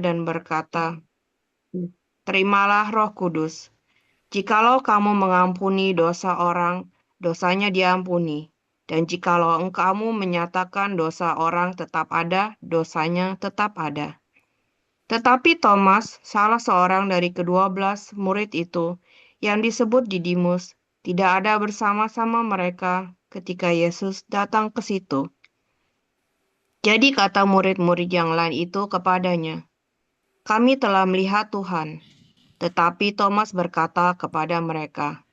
dan berkata, "Terimalah Roh Kudus. Jikalau kamu mengampuni dosa orang, dosanya diampuni. Dan jikalau kamu menyatakan dosa orang tetap ada, dosanya tetap ada." Tetapi Thomas, salah seorang dari ke-12 murid itu, yang disebut Didimus, tidak ada bersama-sama mereka ketika Yesus datang ke situ. Jadi kata murid-murid yang lain itu kepadanya, "Kami telah melihat Tuhan." Tetapi Thomas berkata kepada mereka,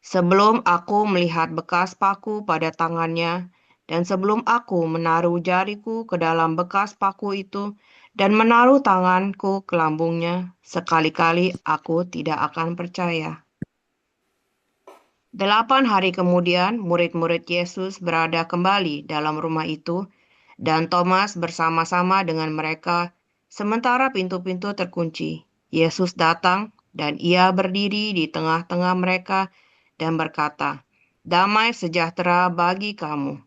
"Sebelum aku melihat bekas paku pada tangannya, dan sebelum aku menaruh jariku ke dalam bekas paku itu, dan menaruh tanganku ke lambungnya, sekali-kali aku tidak akan percaya." 8 hari kemudian, murid-murid Yesus berada kembali dalam rumah itu, dan Thomas bersama-sama dengan mereka, sementara pintu-pintu terkunci. Yesus datang, dan ia berdiri di tengah-tengah mereka dan berkata, "Damai sejahtera bagi kamu."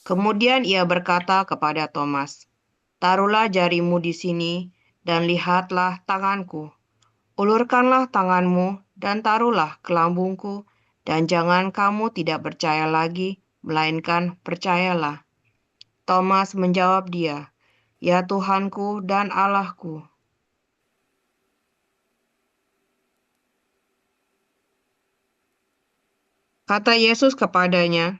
Kemudian ia berkata kepada Thomas, "Taruhlah jarimu di sini, dan lihatlah tanganku. Ulurkanlah tanganmu, dan taruhlah ke lambungku, dan jangan kamu tidak percaya lagi, melainkan percayalah." Thomas menjawab dia, "Ya Tuhanku dan Allahku." Kata Yesus kepadanya,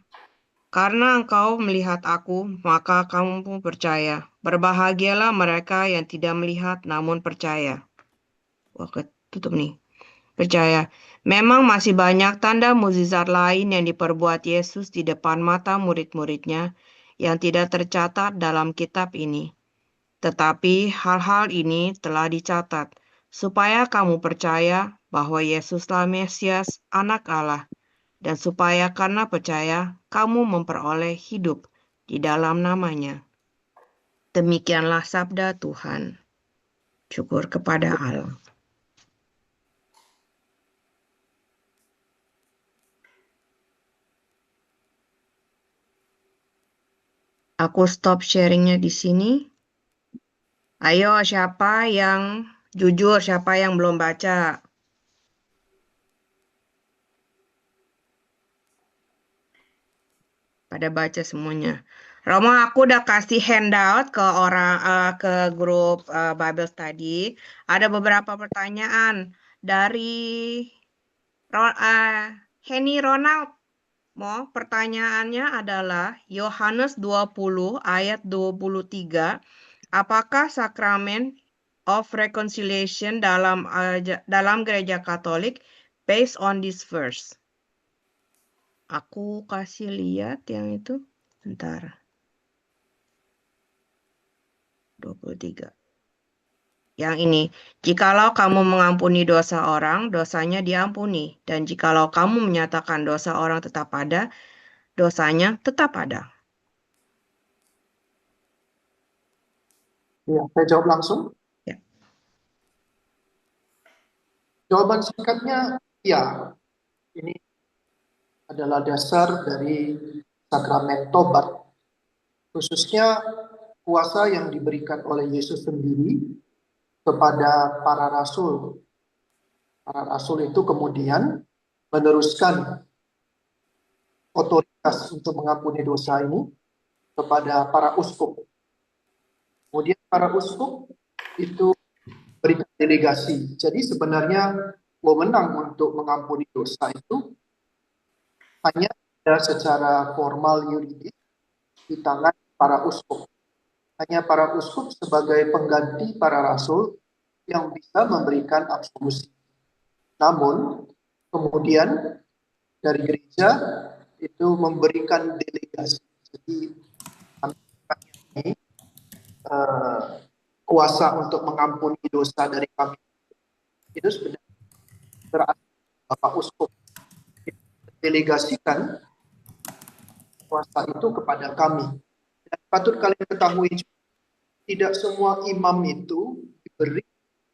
"Karena engkau melihat aku, maka kamu pun percaya. Berbahagialah mereka yang tidak melihat namun percaya." Wah, ketutup nih. Percaya. Memang masih banyak tanda mukjizat lain yang diperbuat Yesus di depan mata murid-muridnya yang tidak tercatat dalam kitab ini. Tetapi hal-hal ini telah dicatat, supaya kamu percaya bahwa Yesuslah Mesias, Anak Allah, dan supaya karena percaya kamu memperoleh hidup di dalam namanya. Demikianlah sabda Tuhan. Syukur kepada Allah. Aku stop sharingnya di sini. Ayo, siapa yang jujur, siapa yang belum baca? Pada baca semuanya. Roma, aku udah kasih handout ke ke grup Bible Study. Ada beberapa pertanyaan dari Henny Ronald. Pertanyaannya adalah Yohanes 20 ayat 23. Apakah sakramen of reconciliation dalam gereja Katolik based on this verse? Aku kasih lihat yang itu. Bentar. 23. Yang ini, jikalau kamu mengampuni dosa orang, dosanya diampuni. Dan jikalau kamu menyatakan dosa orang tetap ada, dosanya tetap ada. Ya, saya jawab langsung. Ya. Jawaban singkatnya, ya. Ini adalah dasar dari sakramen tobat, khususnya kuasa yang diberikan oleh Yesus sendiri kepada para rasul. Para rasul itu kemudian meneruskan otoritas untuk mengampuni dosa ini kepada para uskup. Kemudian para uskup itu berikan delegasi. Jadi sebenarnya wewenang untuk mengampuni dosa itu hanya ada secara formal yuridis di tangan para uskup. Hanya para uskup sebagai pengganti para rasul yang bisa memberikan absolusi. Namun kemudian dari gereja itu memberikan delegasi. Jadi ini kuasa untuk mengampuni dosa dari kami itu sebenarnya berasal Bapak Uskup delegasikan kuasa itu kepada kami. Dan patut kalian ketahui, tidak semua imam itu diberi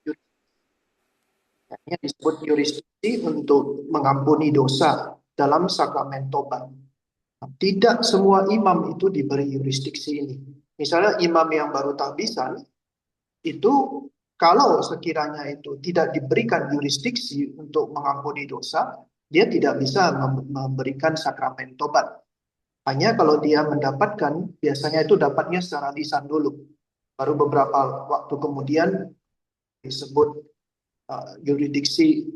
jurisdiksi. Yang disebut jurisdiksi untuk mengampuni dosa dalam sakramen tobat. Tidak semua imam itu diberi jurisdiksi ini. Misalnya imam yang baru tahbisan itu kalau sekiranya itu tidak diberikan yurisdiksi untuk mengampuni dosa, dia tidak bisa memberikan sakramen tobat. Hanya kalau dia mendapatkan, biasanya itu dapatnya secara lisan dulu. Baru beberapa waktu kemudian disebut yurisdiksi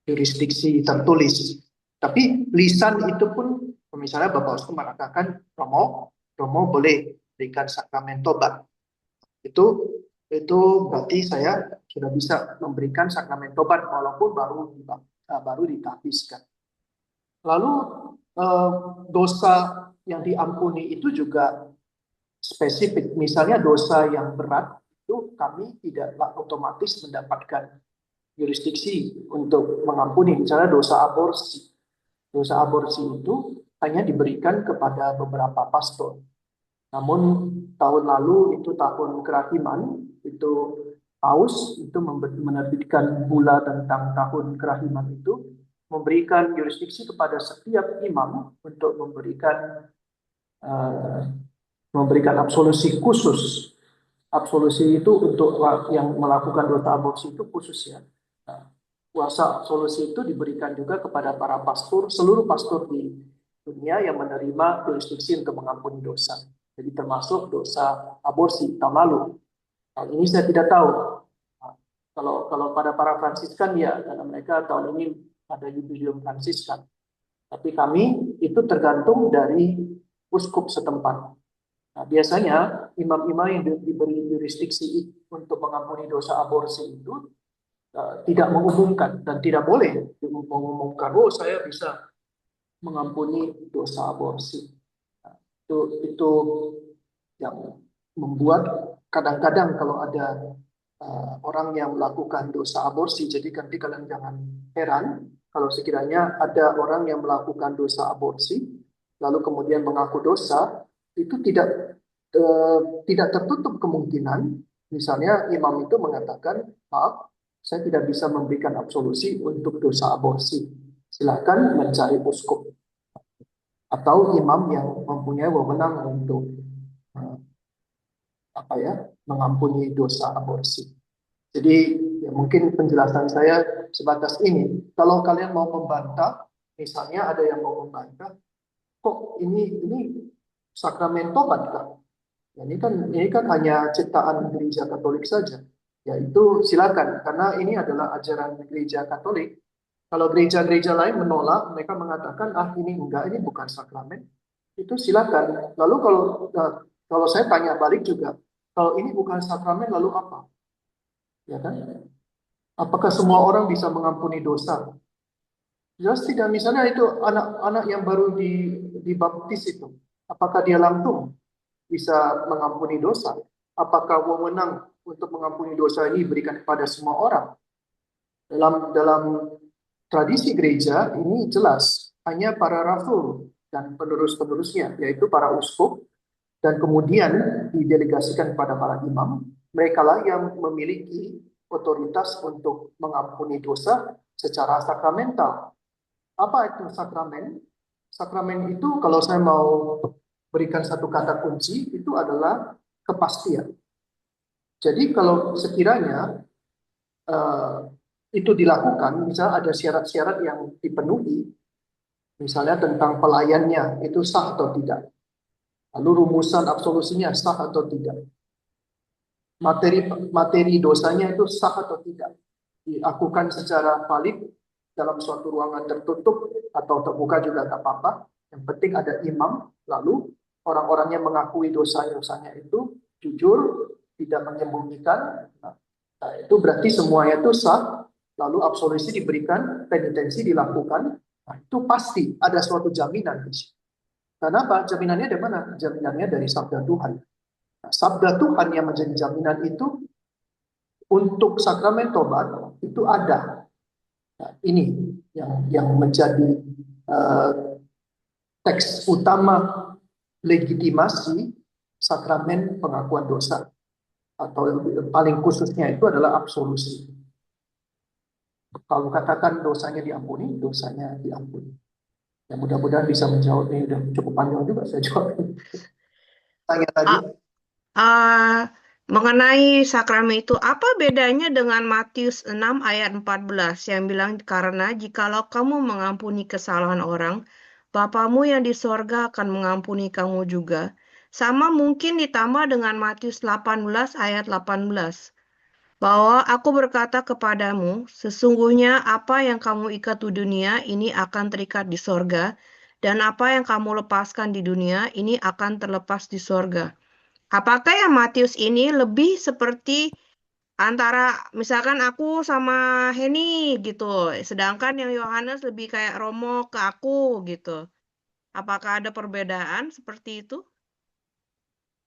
yurisdiksi tertulis. Tapi lisan itu pun, misalnya Bapak Usku mengatakan Romo boleh berikan sakramen tobat. Itu itu berarti saya sudah bisa memberikan sakramen tobat walaupun baru ditahbiskan. Lalu eh, dosa yang diampuni itu juga spesifik. Misalnya dosa yang berat itu kami tidak otomatis mendapatkan yurisdiksi untuk mengampuni. Misalnya dosa aborsi. Dosa aborsi itu hanya diberikan kepada beberapa pastor. Namun tahun lalu itu tahun kerahiman, itu Paus itu menerbitkan bula tentang tahun kerahiman itu memberikan yurisdiksi kepada setiap imam untuk uh, memberikan absolusi khusus. Absolusi itu untuk yang melakukan dosa aborsi itu khusus ya. Nah, kuasa absolusi itu diberikan juga kepada para pastor, seluruh pastor di dunia yang menerima jurisdiksi untuk mengampuni dosa. Jadi termasuk dosa aborsi tahun lalu. Tahun ini saya tidak tahu. Nah, kalau pada para Fransiskan ya, karena mereka tahun ini ada Jubileum Fransiskan. Tapi kami itu tergantung dari uskup setempat. Nah, biasanya imam-imam yang diberi jurisdiksi untuk mengampuni dosa aborsi itu tidak mengumumkan dan tidak boleh mengumumkan, oh saya bisa mengampuni dosa aborsi. Nah, itu yang membuat kadang-kadang kalau ada orang yang melakukan dosa aborsi, jadi nanti kalian jangan heran kalau sekiranya ada orang yang melakukan dosa aborsi, lalu kemudian mengaku dosa, itu tidak tertutup kemungkinan, misalnya imam itu mengatakan, maaf, saya tidak bisa memberikan absolusi untuk dosa aborsi. Silakan mencari uskup atau imam yang mempunyai wewenang untuk eh, apa ya, mengampuni dosa aborsi. Jadi ya mungkin penjelasan saya sebatas ini. Kalau kalian mau membantah, misalnya ada yang mau membantah, kok ini sakramen tobat kah? Ya, ini kan hanya ciptaan gereja Katolik saja. Ya itu silakan karena ini adalah ajaran gereja Katolik. Kalau gereja-gereja lain menolak, mereka mengatakan ini enggak, ini bukan sakramen. Itu silakan. Lalu kalau saya tanya balik juga, kalau ini bukan sakramen lalu apa? Ya kan? Apakah semua orang bisa mengampuni dosa? Jelas tidak. Misalnya itu anak-anak yang baru dibaptis itu, apakah dia langsung bisa mengampuni dosa? Apakah wewenang untuk mengampuni dosa ini diberikan kepada semua orang? Dalam tradisi gereja ini jelas hanya para rasul dan penerus-penerusnya, yaitu para uskup, dan kemudian didelegasikan kepada para imam. Mereka lah yang memiliki otoritas untuk mengampuni dosa secara sakramental. Apa itu sakramen? Sakramen itu kalau saya mau berikan satu kata kunci itu adalah kepastian. Jadi kalau sekiranya uh, itu dilakukan, misalnya ada syarat-syarat yang dipenuhi, misalnya tentang pelayannya itu sah atau tidak, lalu rumusan absolusinya sah atau tidak, materi materi dosanya itu sah atau tidak, dilakukan secara valid dalam suatu ruangan tertutup atau terbuka juga tak apa-apa. Yang penting ada imam, lalu orang-orang yang mengakui dosa-dosanya itu jujur, tidak menyembunyikan. Nah, itu berarti semuanya itu sah, lalu absolusi diberikan, penitensi dilakukan. Nah, itu pasti ada suatu jaminan. Kenapa? Jaminannya dari mana? Jaminannya dari sabda Tuhan. Nah, sabda Tuhan yang menjadi jaminan itu untuk sakramen tobat itu ada. Nah, ini yang menjadi uh, teks utama legitimasi sakramen pengakuan dosa atau paling khususnya itu adalah absolusi. Kalau katakan dosanya diampuni, dosanya diampuni. Ya mudah-mudahan bisa menjawab udah cukup panjang juga saya jawab. Tanya lagi. Ah, ah, Mengenai sakramen itu, apa bedanya dengan Matius 6 ayat 14 yang bilang, karena jikalau kamu mengampuni kesalahan orang, Bapamu yang di sorga akan mengampuni kamu juga. Sama mungkin ditambah dengan Matius 18 ayat 18. Bahwa aku berkata kepadamu, sesungguhnya apa yang kamu ikat di dunia ini akan terikat di sorga, dan apa yang kamu lepaskan di dunia ini akan terlepas di sorga. Apakah yang Matius ini lebih seperti antara misalkan aku sama Henny gitu, sedangkan yang Yohanes lebih kayak Romo ke aku gitu. Apakah ada perbedaan seperti itu?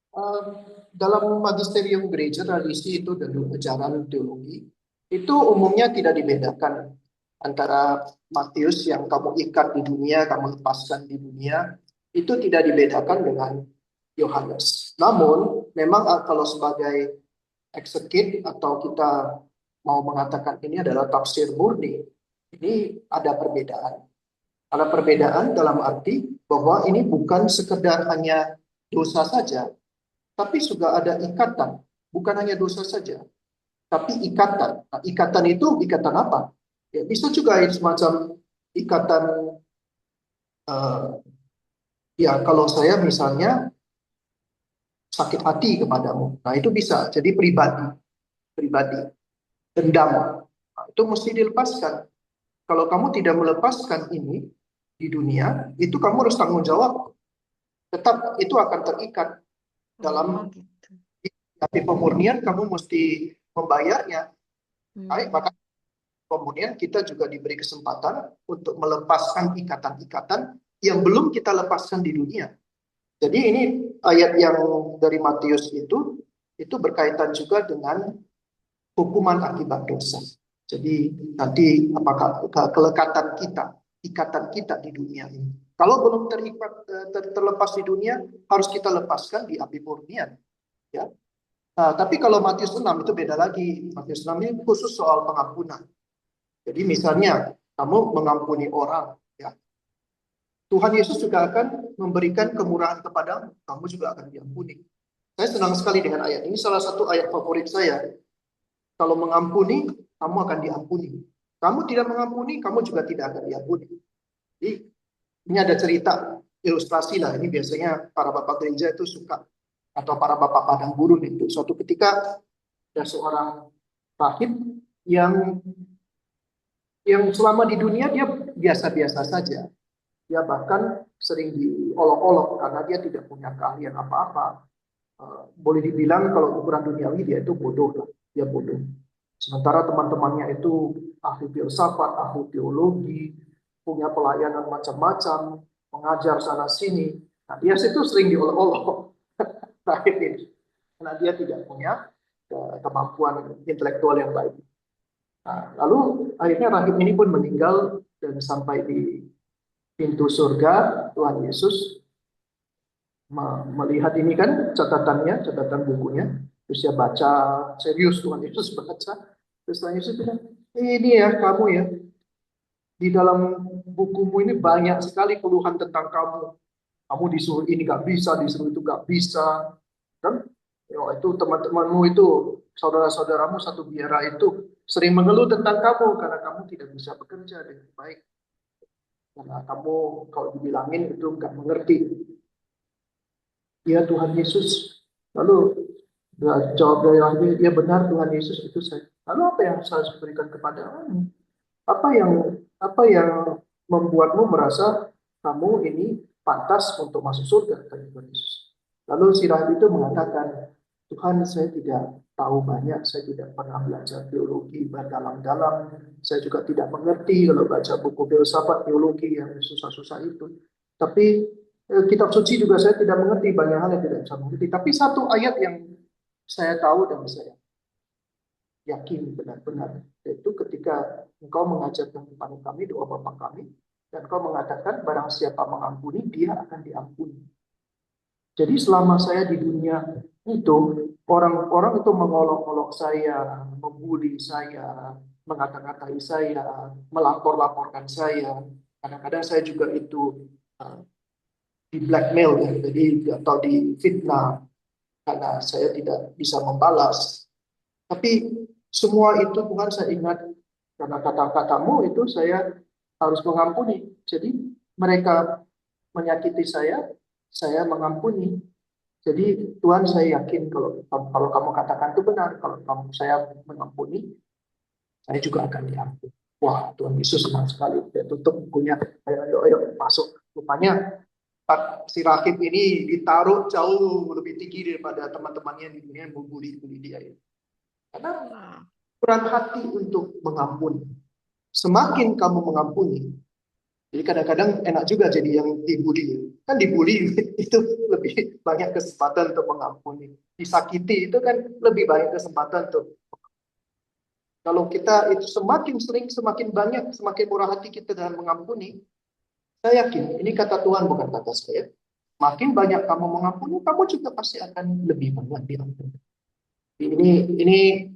Eh, dalam magisterium gereja tradisi itu dan ajaran teologi itu umumnya tidak dibedakan antara Matius yang kamu ikat di dunia, kamu lepaskan di dunia, itu tidak dibedakan dengan Yohanes. Namun, memang kalau sebagai eksekut atau kita mau mengatakan ini adalah tafsir murni, ini ada perbedaan. Ada perbedaan dalam arti bahwa ini bukan sekedar hanya dosa saja, tapi juga ada ikatan. Bukan hanya dosa saja, tapi ikatan. Nah, ikatan itu ikatan apa? Ya, bisa juga semacam ikatan, eh, ya kalau saya misalnya sakit hati kepadamu. Nah, itu bisa jadi pribadi, pribadi. Dendam. Nah, itu mesti dilepaskan. Kalau kamu tidak melepaskan ini di dunia, itu kamu harus tanggung jawab. Tetap itu akan terikat Oh dalam gitu. hati pemurnian, kamu mesti membayarnya. Baik, maka Hmm. kemudian kita juga diberi kesempatan untuk melepaskan ikatan-ikatan yang belum kita lepaskan di dunia. Jadi ini ayat yang dari Matius itu berkaitan juga dengan hukuman akibat dosa. Jadi nanti apakah kelekatan kita, ikatan kita di dunia ini. Kalau belum terlepas di dunia, harus kita lepaskan di api murnian. Ya. Nah, tapi kalau Matius 6 itu beda lagi. Matius 6 ini khusus soal pengampunan. Jadi misalnya kamu mengampuni orang, ya, Tuhan Yesus juga akan memberikan kemurahan kepadamu. Kamu juga akan diampuni. Saya senang sekali dengan ayat ini. Salah satu ayat favorit saya. Kalau mengampuni, kamu akan diampuni. Kamu tidak mengampuni, kamu juga tidak akan diampuni. Jadi ini ada cerita ilustrasi lah. Ini biasanya para bapak gereja itu suka, atau para bapak padang gurun itu. Suatu ketika ada seorang rahib yang selama di dunia dia biasa-biasa saja. Dia bahkan sering diolok-olok karena dia tidak punya keahlian apa-apa. Boleh dibilang kalau ukuran duniawi dia itu bodoh lah, dia bodoh. Sementara teman-temannya itu ahli filsafat, ahli teologi, punya pelayanan macam-macam, mengajar sana sini. Nah, dia situ sering diolok-olok terakhir ini, karena dia tidak punya kemampuan intelektual yang baik. Nah, lalu akhirnya rahib ini pun meninggal dan sampai di pintu surga Tuhan Yesus melihat ini kan catatannya, catatan bukunya. Terus dia baca serius, Tuhan Yesus baca. Terus Tuhan Yesus bilang, ini ya kamu ya, di dalam bukumu ini banyak sekali keluhan tentang kamu. Kamu disuruh ini gak bisa, disuruh itu gak bisa. Kan? Ya, itu teman-temanmu itu, saudara-saudaramu satu biara itu sering mengeluh tentang kamu karena kamu tidak bisa bekerja dengan baik. Karena kamu kalau dibilangin itu nggak mengerti. Ya Tuhan Yesus. Lalu jawab dari lagi, ya benar Tuhan Yesus itu saya. Lalu apa yang saya harus berikan kepadamu? Apa yang membuatmu merasa kamu ini pantas untuk masuk surga, kata Tuhan Yesus. Lalu si rahib itu mengatakan, Tuhan saya tidak tahu banyak, saya tidak pernah belajar teologi berdalam-dalam, saya juga tidak mengerti kalau baca buku filsafat teologi yang susah-susah itu. Tapi kitab suci juga saya tidak mengerti, banyak hal yang tidak bisa mengerti. Tapi satu ayat yang saya tahu dan saya yakin benar-benar, yaitu ketika engkau mengajarkan kepada kami doa Bapa kami, dan engkau mengatakan barang siapa mengampuni, dia akan diampuni. Jadi selama saya di dunia itu, orang-orang itu mengolok-olok saya, membuli saya, mengata-ngatai saya, melapor-laporkan saya. Kadang-kadang saya juga itu uh, di blackmail ya, jadi atau di fitnah. karena saya tidak bisa membalas. Tapi semua itu Tuhan saya ingat, karena kata-katamu itu saya harus mengampuni. Jadi mereka menyakiti saya mengampuni. Jadi Tuhan saya yakin kalau kamu katakan itu benar, kalau saya mengampuni, saya juga akan diampuni. Wah, Tuhan Yesus senang sekali. Dia tutup bukunya. Ayo, ayo, ayo, masuk. Rupanya si Rakib ini ditaruh jauh lebih tinggi daripada teman-temannya di dunia yang membuli dia. Karena Wah. kurang hati untuk mengampuni. Semakin kamu mengampuni, jadi kadang-kadang enak juga jadi yang dibully. Kan dibully itu lebih banyak kesempatan untuk mengampuni. Disakiti itu kan lebih banyak kesempatan untuk. Kalau kita itu semakin sering, semakin banyak, semakin murah hati kita dalam mengampuni, saya yakin, ini kata Tuhan bukan kata saya. Makin banyak kamu mengampuni, kamu juga pasti akan lebih banyak diampuni. Ini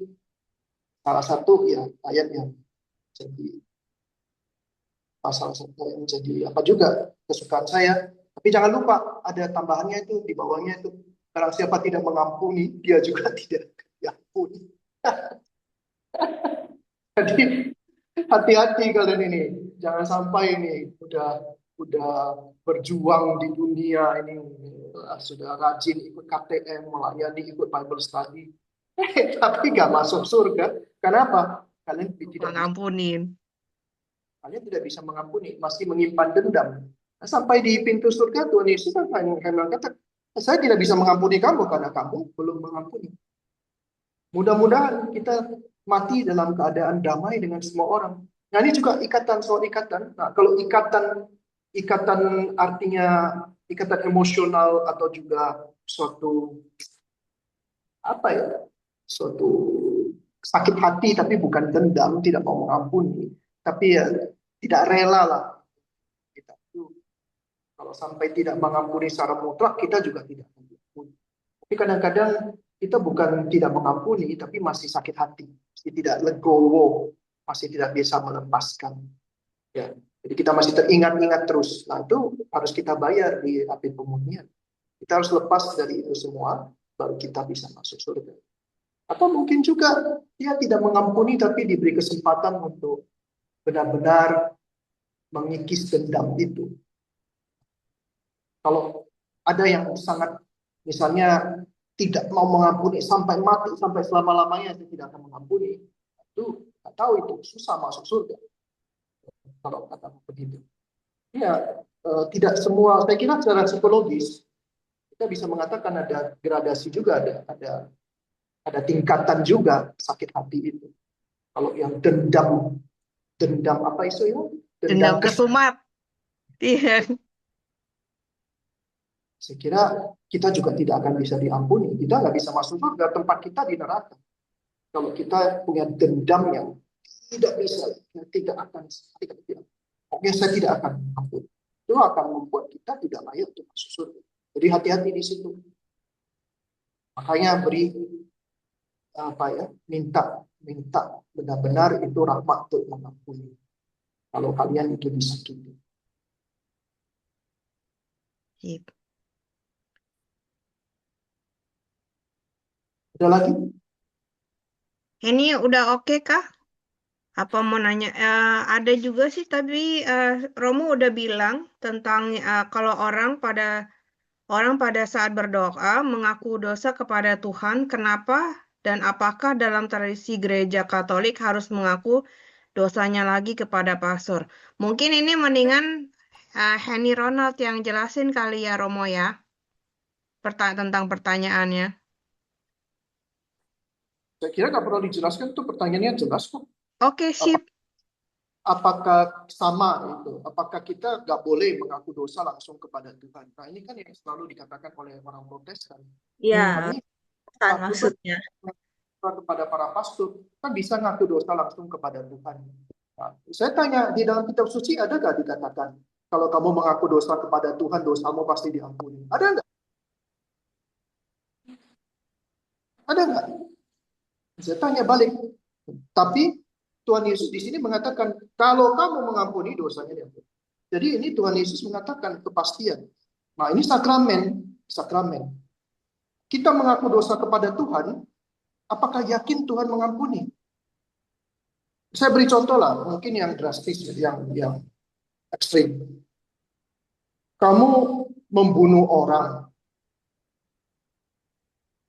salah satu ya ayat yang jadi salah satu yang jadi apa juga kesukaan saya. Tapi jangan lupa ada tambahannya itu di bawahnya itu. Barang siapa tidak mengampuni, dia juga tidak diampuni. Jadi hati-hati kalian ini, jangan sampai ini udah berjuang di dunia ini, sudah rajin ikut KTM, melayani, ikut Bible study, tapi nggak masuk surga. Kenapa? Lupa ngampunin. Kalian tidak bisa mengampuni, masih menyimpan dendam. Nah, sampai di pintu surga Tuhan Yesus kan hanya kata, saya tidak bisa mengampuni kamu karena kamu belum mengampuni. Mudah-mudahan kita mati dalam keadaan damai dengan semua orang. Nah ini juga ikatan soal ikatan. Nah kalau ikatan artinya ikatan emosional atau juga suatu apa ya, suatu sakit hati tapi bukan dendam, tidak mau mengampuni, tapi ya tidak rela lah kita itu. Kalau sampai tidak mengampuni secara mutlak, kita juga tidak mengampuni. Tapi kadang-kadang kita bukan tidak mengampuni, tapi masih sakit hati, masih tidak legowo, masih tidak bisa melepaskan. Ya, jadi kita masih teringat-ingat terus. Nah itu harus kita bayar di api pemurnian. Kita harus lepas dari itu semua, baru kita bisa masuk surga. Atau mungkin juga dia tidak mengampuni, tapi diberi kesempatan untuk benar-benar mengikis dendam itu. Kalau ada yang sangat, misalnya tidak mau mengampuni sampai mati, sampai selama-lamanya saya tidak akan mengampuni, itu nggak tahu itu susah masuk surga kalau kata begitu. Ya, tidak semua. Saya kira secara psikologis kita bisa mengatakan ada gradasi juga, ada tingkatan juga sakit hati itu. Kalau yang dendam, dendam apa itu ya? Dendam Dendam kesal. kesumat. Iya. Saya kira kita juga tidak akan bisa diampuni. Kita nggak bisa masuk surga, tempat kita di neraka. Kalau kita punya dendam yang tidak bisa, yang tidak akan, tidak, oke saya tidak akan ampun. Itu akan membuat kita tidak layak untuk masuk surga. Jadi hati-hati di situ. Makanya beri apa ya, minta benar-benar itu rahmat untuk mengampuni. Kalau kalian itu disakiti. Sip. Ada lagi? Ini udah oke kah? Apa mau nanya? Ada juga sih, tapi Romo udah bilang tentang kalau orang pada saat berdoa mengaku dosa kepada Tuhan, kenapa dan apakah dalam tradisi gereja Katolik harus mengaku dosanya lagi kepada pastor? Mungkin ini mendingan Henny Ronald yang jelasin kali ya Romo ya, tentang pertanyaannya. Saya kira nggak perlu dijelaskan, itu pertanyaannya jelas kok. Oke, sip. Apakah sama itu? Apakah kita nggak boleh mengaku dosa langsung kepada Tuhan? Nah ini kan yang selalu dikatakan oleh orang Protestan. Ya, Kami kan lakukan maksudnya. kepada para pastor, kan bisa ngaku dosa langsung kepada Tuhan. Nah, saya tanya, di dalam kitab suci ada nggak dikatakan, kalau kamu mengaku dosa kepada Tuhan, dosamu pasti diampuni? Ada nggak? Ada nggak? Saya tanya balik. Tapi Tuhan Yesus di sini mengatakan, kalau kamu mengampuni dosanya diampuni. Jadi ini Tuhan Yesus mengatakan kepastian. Nah ini sakramen, sakramen. kita mengaku dosa kepada Tuhan, apakah yakin Tuhan mengampuni? Saya beri contoh lah, mungkin yang drastis, yang ekstrim. Kamu membunuh orang,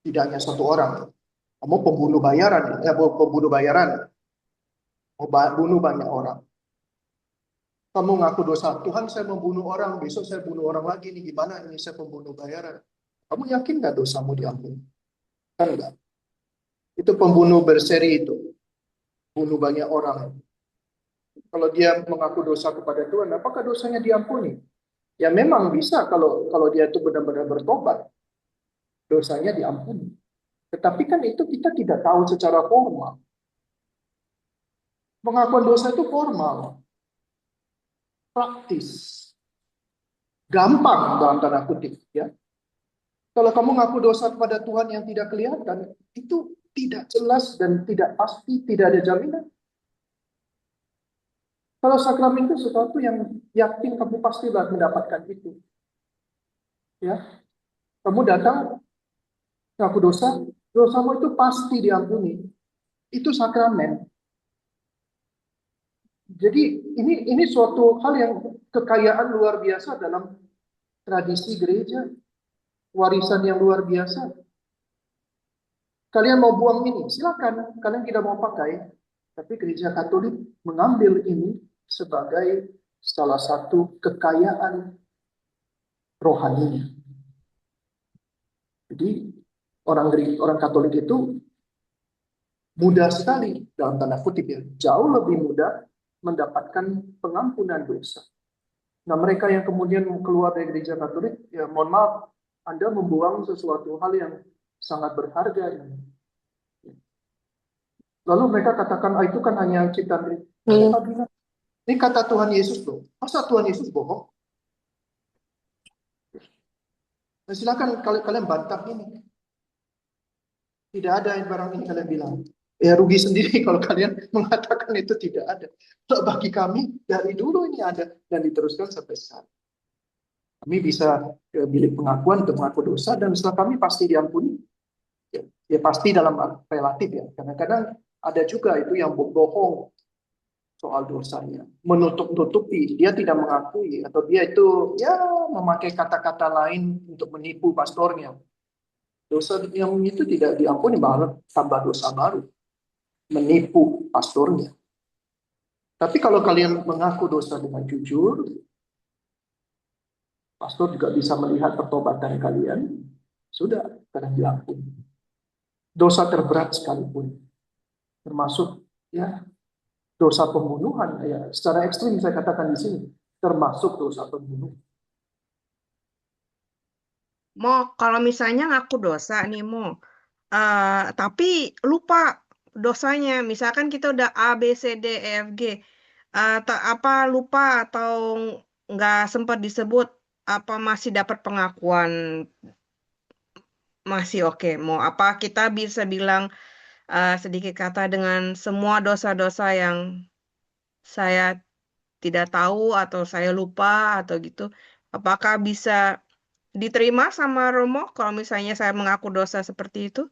tidak hanya satu orang. Kamu pembunuh bayaran, pembunuh bayaran, bunuh banyak orang. Kamu ngaku dosa, Tuhan saya membunuh orang, besok saya bunuh orang lagi nih, gimana ini saya pembunuh bayaran. Kamu yakin nggak dosamu diampuni? Kan enggak. Itu pembunuh berseri itu, bunuh banyak orang. Kalau dia mengaku dosa kepada Tuhan, apakah dosanya diampuni? Ya memang bisa kalau dia itu benar-benar bertobat, dosanya diampuni. Tetapi kan itu kita tidak tahu secara formal. Pengakuan dosa itu formal, praktis, gampang dalam tanda kutip, ya. Kalau kamu ngaku dosa kepada Tuhan yang tidak kelihatan, itu tidak jelas dan tidak pasti, tidak ada jaminan. Kalau sakramen itu sesuatu yang yakin kamu pasti mendapatkan itu. Ya, kamu datang ngaku dosa, dosamu itu pasti diampuni. Itu sakramen. Jadi ini suatu hal yang kekayaan luar biasa dalam tradisi gereja, warisan yang luar biasa. Kalian mau buang ini, silakan. Kalian tidak mau pakai, tapi gereja Katolik mengambil ini sebagai salah satu kekayaan rohaninya. Jadi orang Katolik itu mudah sekali dalam tanda kutip ya, jauh lebih mudah mendapatkan pengampunan dosa. Nah, mereka yang kemudian keluar dari gereja Katolik, ya mohon maaf, Anda membuang sesuatu hal yang sangat berharga. Lalu mereka katakan, itu kan hanya ciptaan diri. Mereka bilang, ini kata Tuhan Yesus loh. Masa Tuhan Yesus bohong? Nah, silakan kalian bantah ini. Tidak ada yang barang ini kalian bilang. Ya rugi sendiri kalau kalian mengatakan itu tidak ada. Kalau bagi kami dari dulu ini ada dan diteruskan sampai sekarang. Kami bisa ke bilik pengakuan untuk mengaku dosa dan setelah kami pasti diampuni. Ya pasti dalam relatif ya. Kadang-kadang ada juga itu yang bohong soal dosanya, menutup-nutupi, dia tidak mengakui atau dia itu ya memakai kata-kata lain untuk menipu pastornya. Dosa yang itu tidak diampuni, malah tambah dosa baru, menipu pastornya. Tapi kalau kalian mengaku dosa dengan jujur, pastor juga bisa melihat pertobatan kalian, sudah kalian diampuni. Dosa terberat sekalipun, termasuk ya dosa pembunuhan, ya secara ekstrim saya katakan di sini, termasuk dosa pembunuhan. Kalau misalnya ngaku dosa nih, tapi lupa dosanya. Misalkan kita udah A, B, C, D, E, F, G. Apa lupa atau nggak sempat disebut, apa masih dapat pengakuan, masih oke. Mau apa kita bisa bilang sedikit kata dengan semua dosa-dosa yang saya tidak tahu atau saya lupa atau gitu. Apakah bisa diterima sama Romo kalau misalnya saya mengaku dosa seperti itu?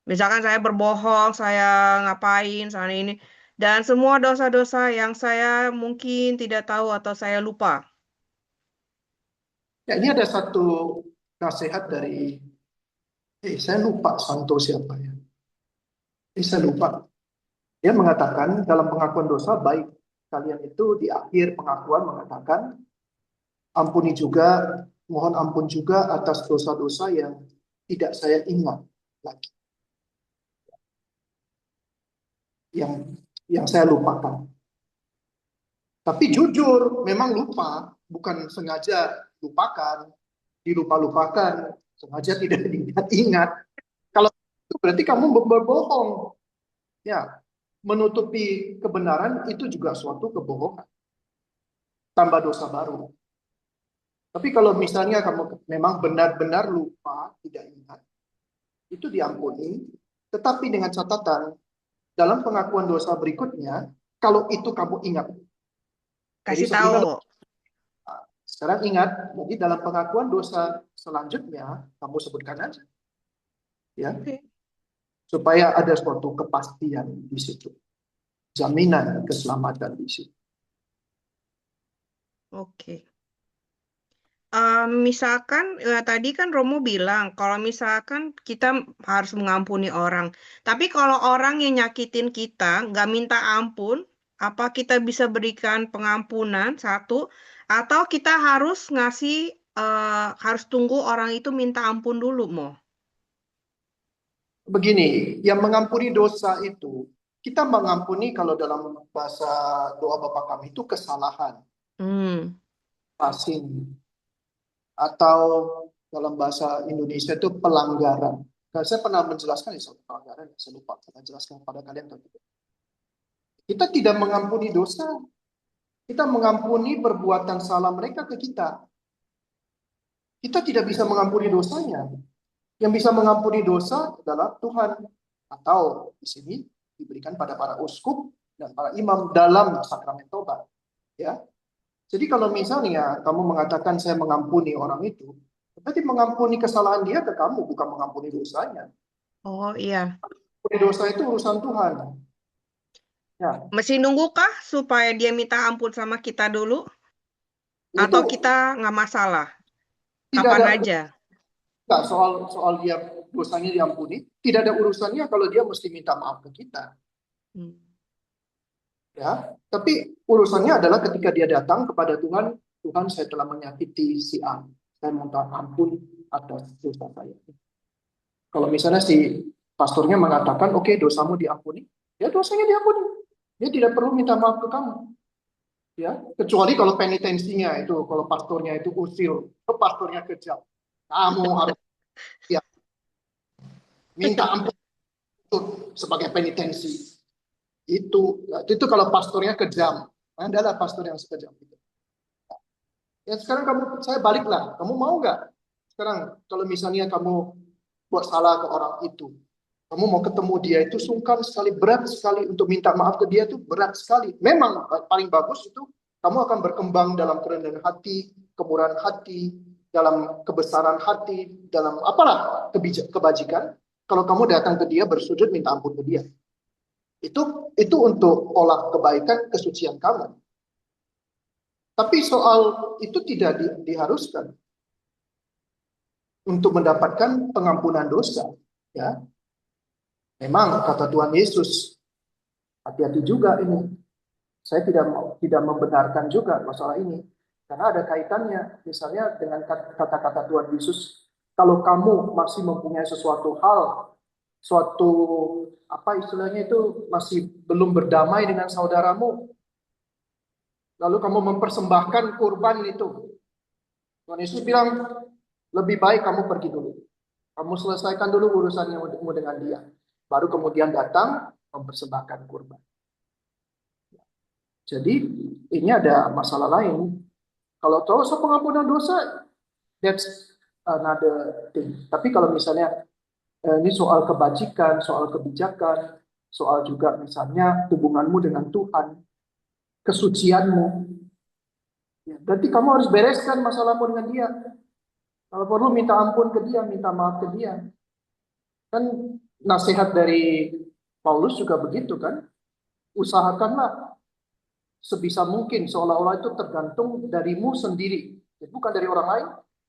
Misalkan saya berbohong, saya ngapain, sana ini. Dan semua dosa-dosa yang saya mungkin tidak tahu atau saya lupa. Ya, ini ada satu nasihat dari, saya lupa Santo siapa ya. Saya lupa. Dia mengatakan dalam pengakuan dosa baik kalian itu di akhir pengakuan mengatakan ampuni juga, mohon ampun juga atas dosa-dosa yang tidak saya ingat lagi, yang saya lupakan. Tapi jujur, memang lupa, bukan sengaja lupakan, dilupa-lupakan, sengaja tidak diingat-ingat. Kalau itu berarti kamu berbohong. Ya, menutupi kebenaran itu juga suatu kebohongan. Tambah dosa baru. Tapi kalau misalnya kamu memang benar-benar lupa, tidak ingat, itu diampuni. Tetapi dengan catatan, dalam pengakuan dosa berikutnya, kalau itu kamu ingat. Jadi Kasih sebelumnya tahu. Sekarang ingat, jadi dalam pengakuan dosa selanjutnya, kamu sebutkan aja, ya, Oke. supaya ada suatu kepastian di situ, jaminan keselamatan di situ. Oke. Misalkan tadi kan Romo bilang kalau misalkan kita harus mengampuni orang, tapi kalau orang yang nyakitin kita nggak minta ampun, apa kita bisa berikan pengampunan satu, atau kita harus ngasih harus tunggu orang itu minta ampun dulu, Mo? Begini, yang mengampuni dosa itu, kita mengampuni kalau dalam bahasa doa Bapa kami itu kesalahan, Hmm. passing, atau dalam bahasa Indonesia itu pelanggaran. Nah, saya pernah menjelaskan ya soal pelanggaran, saya lupa saya jelaskan kepada kalian tadi. Kita tidak mengampuni dosa, kita mengampuni perbuatan salah mereka ke kita. Kita tidak bisa mengampuni dosanya. Yang bisa mengampuni dosa adalah Tuhan, atau di sini diberikan pada para uskup dan para imam dalam sakramen tobat. Ya, jadi kalau misalnya kamu mengatakan saya mengampuni orang itu, berarti mengampuni kesalahan dia ke kamu, bukan mengampuni dosanya. Oh iya. Mengampuni dosa itu urusan Tuhan. Ya, Mesti nunggu kah supaya dia minta ampun sama kita dulu? itu Atau kita nggak masalah? tidak Kapan ada aja? enggak, soal dia dosanya diampuni, tidak ada urusannya kalau dia mesti minta maaf ke kita. Hmm. Ya, tapi urusannya adalah ketika dia datang kepada Tuhan, Tuhan saya telah menyakiti si A, saya minta ampun atas dosa saya. Kalau misalnya si pastornya mengatakan, oke, dosamu diampuni, ya dosanya diampuni. Dia tidak perlu minta maaf ke kamu. Ya, kecuali kalau penitensinya itu, kalau pastornya itu usil, pastornya kejam. Kamu harus ya, minta ampun sebagai penitensi. Itu kalau pastornya kejam. Adalah pastor yang sekejam itu. Ya sekarang saya baliklah. Kamu mau nggak? Sekarang kalau misalnya kamu buat salah ke orang itu, kamu mau ketemu dia itu sungkan sekali, berat sekali untuk minta maaf ke dia itu berat sekali. Memang paling bagus itu kamu akan berkembang dalam kerendahan hati, kemurahan hati, dalam kebesaran hati, dalam apalah kebajikan. Kalau kamu datang ke dia bersujud minta ampun ke dia, itu untuk olah kebaikan kesucian kamu. Tapi soal itu tidak diharuskan untuk mendapatkan pengampunan dosa. Ya, memang kata Tuhan Yesus, hati-hati juga ini. Saya tidak membenarkan juga masalah ini karena ada kaitannya. Misalnya dengan kata-kata Tuhan Yesus, kalau kamu masih mempunyai sesuatu hal, suatu apa istilahnya itu masih belum berdamai dengan saudaramu, lalu kamu mempersembahkan kurban itu, Tuhan Yesus bilang lebih baik kamu pergi dulu. Kamu selesaikan dulu urusannya dengan dia. Baru kemudian datang mempersembahkan kurban. Jadi ini ada masalah lain. Kalau tahu soal pengampunan dosa, that's another thing. Tapi kalau misalnya ini soal kebajikan, soal kebijakan, soal juga misalnya hubunganmu dengan Tuhan, kesucianmu, ya, berarti kamu harus bereskan masalahmu dengan dia. Kalau perlu minta ampun ke dia, minta maaf ke dia. Kan nasihat dari Paulus juga begitu kan? Usahakanlah sebisa mungkin seolah-olah itu tergantung darimu sendiri. Jadi bukan dari orang lain,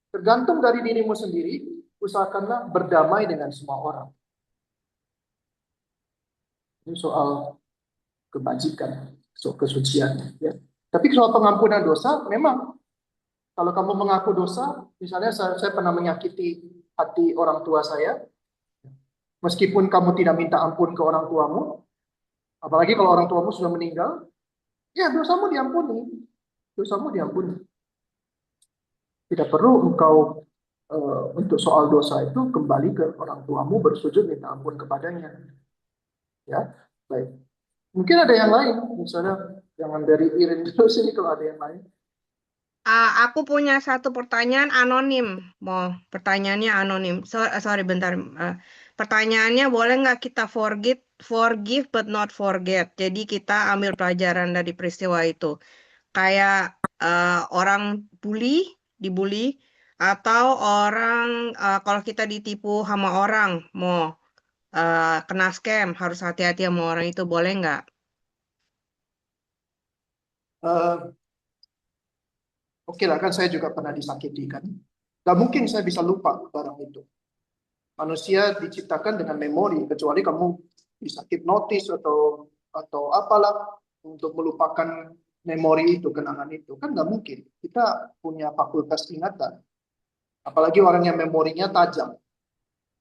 tergantung dari dirimu sendiri. Usahakanlah berdamai dengan semua orang. Ini soal kebajikan, soal kesucian. Ya. Tapi soal pengampunan dosa, memang kalau kamu mengaku dosa, misalnya saya pernah menyakiti hati orang tua saya, meskipun kamu tidak minta ampun ke orang tuamu, apalagi kalau orang tuamu sudah meninggal, ya dosamu diampuni, dosamu diampuni. Tidak perlu engkau untuk soal dosa itu kembali ke orang tuamu bersujud minta ampun kepadanya. Ya, baik. Mungkin ada yang lain, misalnya jangan dari Irin dulu sini kalau ada yang lain. Aku punya satu pertanyaan anonim. Mau pertanyaannya anonim. Sorry, bentar. Pertanyaannya boleh nggak kita forgive but not forget. Jadi kita ambil pelajaran dari peristiwa itu. Kayak orang dibully, atau orang kalau kita ditipu sama orang, mau kena scam, harus hati-hati sama orang itu, boleh nggak? Eh, Oke lah, kan saya juga pernah disakiti kan. Gak mungkin saya bisa lupa barang itu. Manusia diciptakan dengan memori, kecuali kamu bisa hipnotis atau apalah untuk melupakan memori itu, kenangan itu. Kan nggak mungkin. Kita punya fakultas ingatan. Apalagi orang yang memorinya tajam.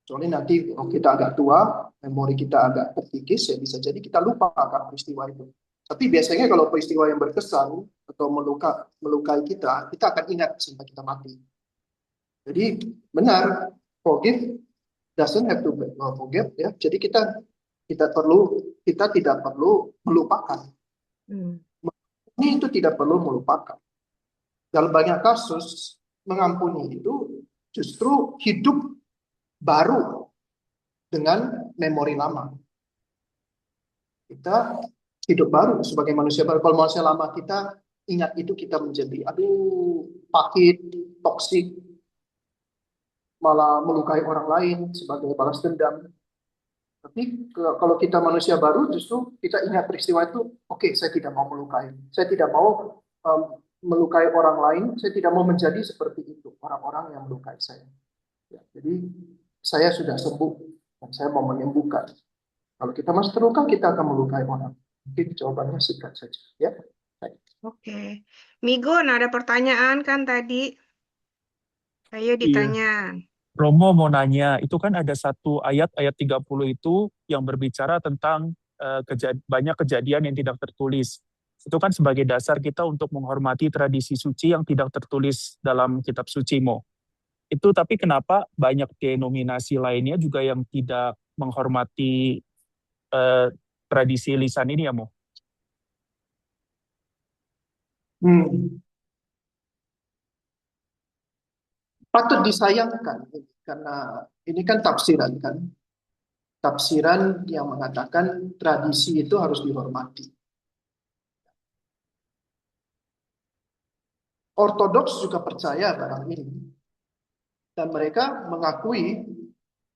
Soalnya nanti kalau kita agak tua, memori kita agak terkikis, ya bisa jadi kita lupa akan peristiwa itu. Tapi biasanya kalau peristiwa yang berkesan atau melukai kita, kita akan ingat sampai kita mati. Jadi benar, forgive doesn't have to forget ya. Jadi kita tidak perlu melupakan. Hmm. Ini itu tidak perlu melupakan. Dalam banyak kasus mengampuni itu justru hidup baru dengan memori lama. Kita hidup baru sebagai manusia baru. Kalau manusia lama kita ingat itu kita menjadi aduh pahit, toksik, malah melukai orang lain sebagai balas dendam. Tapi kalau kita manusia baru, justru kita ingat peristiwa itu, oke, saya tidak mau melukai. Saya tidak mau melukai orang lain, saya tidak mau menjadi seperti itu, orang-orang yang melukai saya. Ya, jadi, saya sudah sembuh, dan saya mau menyembuhkan. Kalau kita masih terluka, kita akan melukai orang. Mungkin jawabannya singkat saja. Ya, baik. Oke. Migun, ada pertanyaan kan tadi? Ayo Iya, ditanya. Romo mau nanya, itu kan ada satu ayat 30 itu yang berbicara tentang banyak kejadian yang tidak tertulis. Itu kan sebagai dasar kita untuk menghormati tradisi suci yang tidak tertulis dalam kitab suci, Mo. Itu tapi kenapa banyak denominasi lainnya juga yang tidak menghormati eh, tradisi lisan ini ya, Mo? Hmm. Patut disayangkan, karena ini kan tafsiran kan. Tafsiran yang mengatakan tradisi itu harus dihormati. Ortodoks juga percaya barang ini. Dan mereka mengakui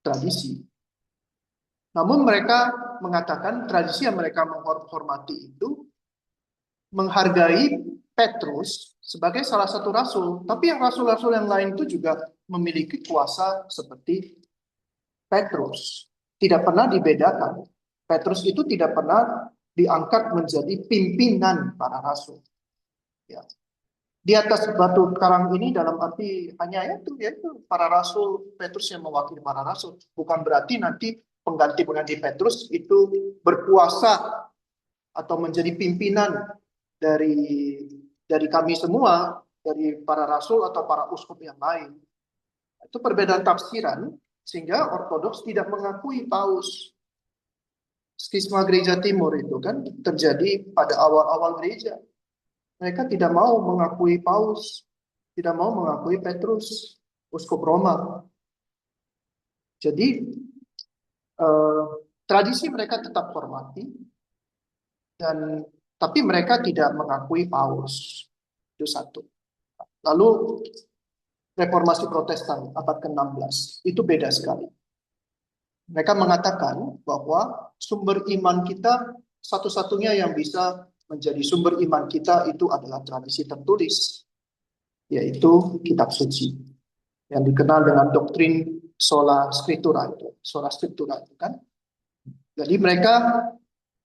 tradisi. Namun mereka mengatakan tradisi yang mereka menghormati itu menghargai Petrus sebagai salah satu rasul. Tapi yang rasul-rasul yang lain itu juga memiliki kuasa seperti Petrus. Tidak pernah dibedakan. Petrus itu tidak pernah diangkat menjadi pimpinan para rasul. Ya. Di atas batu karang ini dalam arti hanya itu, yaitu para rasul, Petrus yang mewakili para rasul. Bukan berarti nanti pengganti-pengganti Petrus itu berkuasa atau menjadi pimpinan dari kami semua, dari para rasul atau para uskup yang lain. Itu perbedaan tafsiran, sehingga Ortodoks tidak mengakui paus. Skisma gereja timur itu kan terjadi pada awal-awal gereja. Mereka tidak mau mengakui paus, tidak mau mengakui Petrus, uskup Roma. Jadi tradisi mereka tetap hormati, dan tapi mereka tidak mengakui paus. Itu satu. Lalu reformasi Protestan abad ke-16 itu beda sekali. Mereka mengatakan bahwa sumber iman kita, satu-satunya yang bisa menjadi sumber iman kita itu adalah tradisi tertulis, yaitu kitab suci, yang dikenal dengan doktrin sola scriptura itu kan. Jadi mereka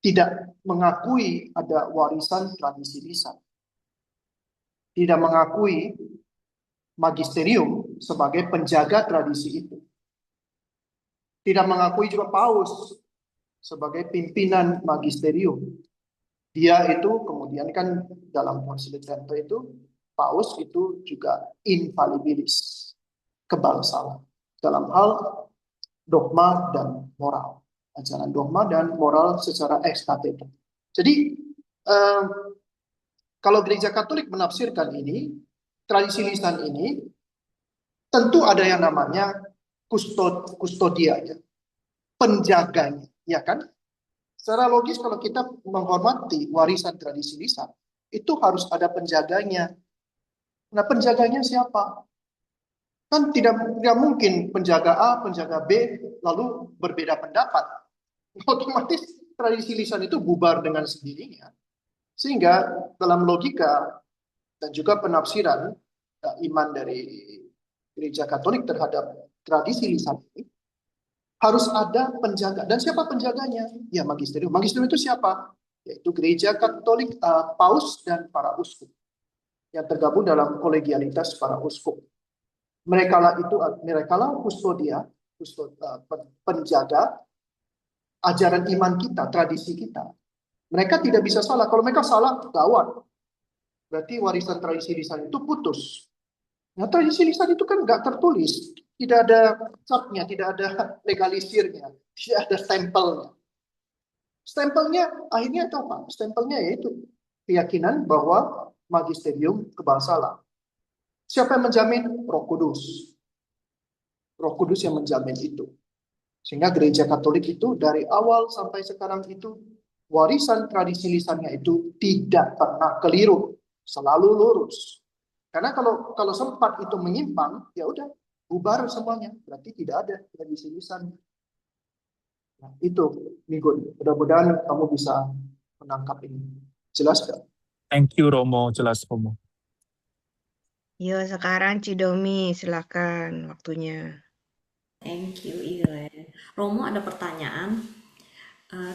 tidak mengakui ada warisan tradisi lisan, tidak mengakui magisterium sebagai penjaga tradisi itu, tidak mengakui juga paus sebagai pimpinan magisterium. Dia itu kemudian kan dalam Konsili Trento itu paus itu juga infalibilis, kebal salah dalam hal dogma dan moral, ajaran dogma dan moral secara ex cathedra. Jadi kalau gereja Katolik menafsirkan ini, tradisi lisan ini tentu ada yang namanya kustodianya, penjaganya, ya kan? Secara logis kalau kita menghormati warisan tradisi lisan, itu harus ada penjaganya, Nah, penjaganya siapa? Kan tidak mungkin penjaga A, penjaga B, lalu berbeda pendapat. Otomatis tradisi lisan itu bubar dengan sendirinya. Sehingga dalam logika dan juga penafsiran iman dari gereja Katolik terhadap tradisi lisan ini, harus ada penjaga. Dan siapa penjaganya? Ya, magisterium. Magisterium itu siapa? Yaitu gereja Katolik, paus dan para uskup yang tergabung dalam kolegialitas para uskup. Mereka lah kustodia, penjaga ajaran iman kita, tradisi kita. Mereka tidak bisa salah. Kalau mereka salah, gawat. Berarti warisan tradisi lisan itu putus. Nah, tradisi lisan itu kan nggak tertulis. Tidak ada capnya, tidak ada legalisirnya, tidak ada stempelnya. Stempelnya akhirnya apa? Stempelnya yaitu keyakinan bahwa magisterium kebal salah. Siapa yang menjamin? Roh Kudus. Roh Kudus yang menjamin itu. Sehingga gereja Katolik itu dari awal sampai sekarang itu warisan tradisi lisannya itu tidak pernah keliru, selalu lurus. Karena kalau sempat itu menyimpang, ya udah bubar semuanya. Berarti tidak ada tradisi lisan. Nah, itu Minggu. Mudah-mudahan kamu bisa menangkap ini. Jelas gak? Thank you Romo, jelas Romo. Yo, sekarang Cidomi, silakan waktunya. Thank you, Iren. Romo ada pertanyaan.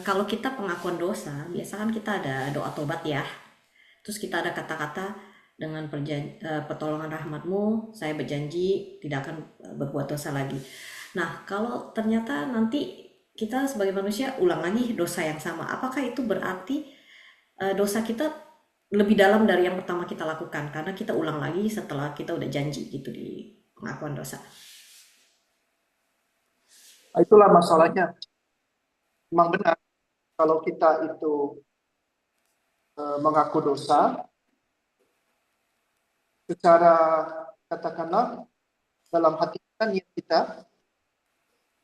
Kalau kita pengakuan dosa, biasa kan kita ada doa tobat ya. Terus kita ada kata-kata dengan pertolongan rahmatmu, saya berjanji tidak akan berbuat dosa lagi. Nah, kalau ternyata nanti kita sebagai manusia ulang lagi dosa yang sama, apakah itu berarti dosa kita lebih dalam dari yang pertama kita lakukan? Karena kita ulang lagi setelah kita udah janji gitu di pengakuan dosa. Itulah masalahnya. Memang benar, kalau kita itu mengaku dosa, secara katakanlah dalam hati kita, niat kita,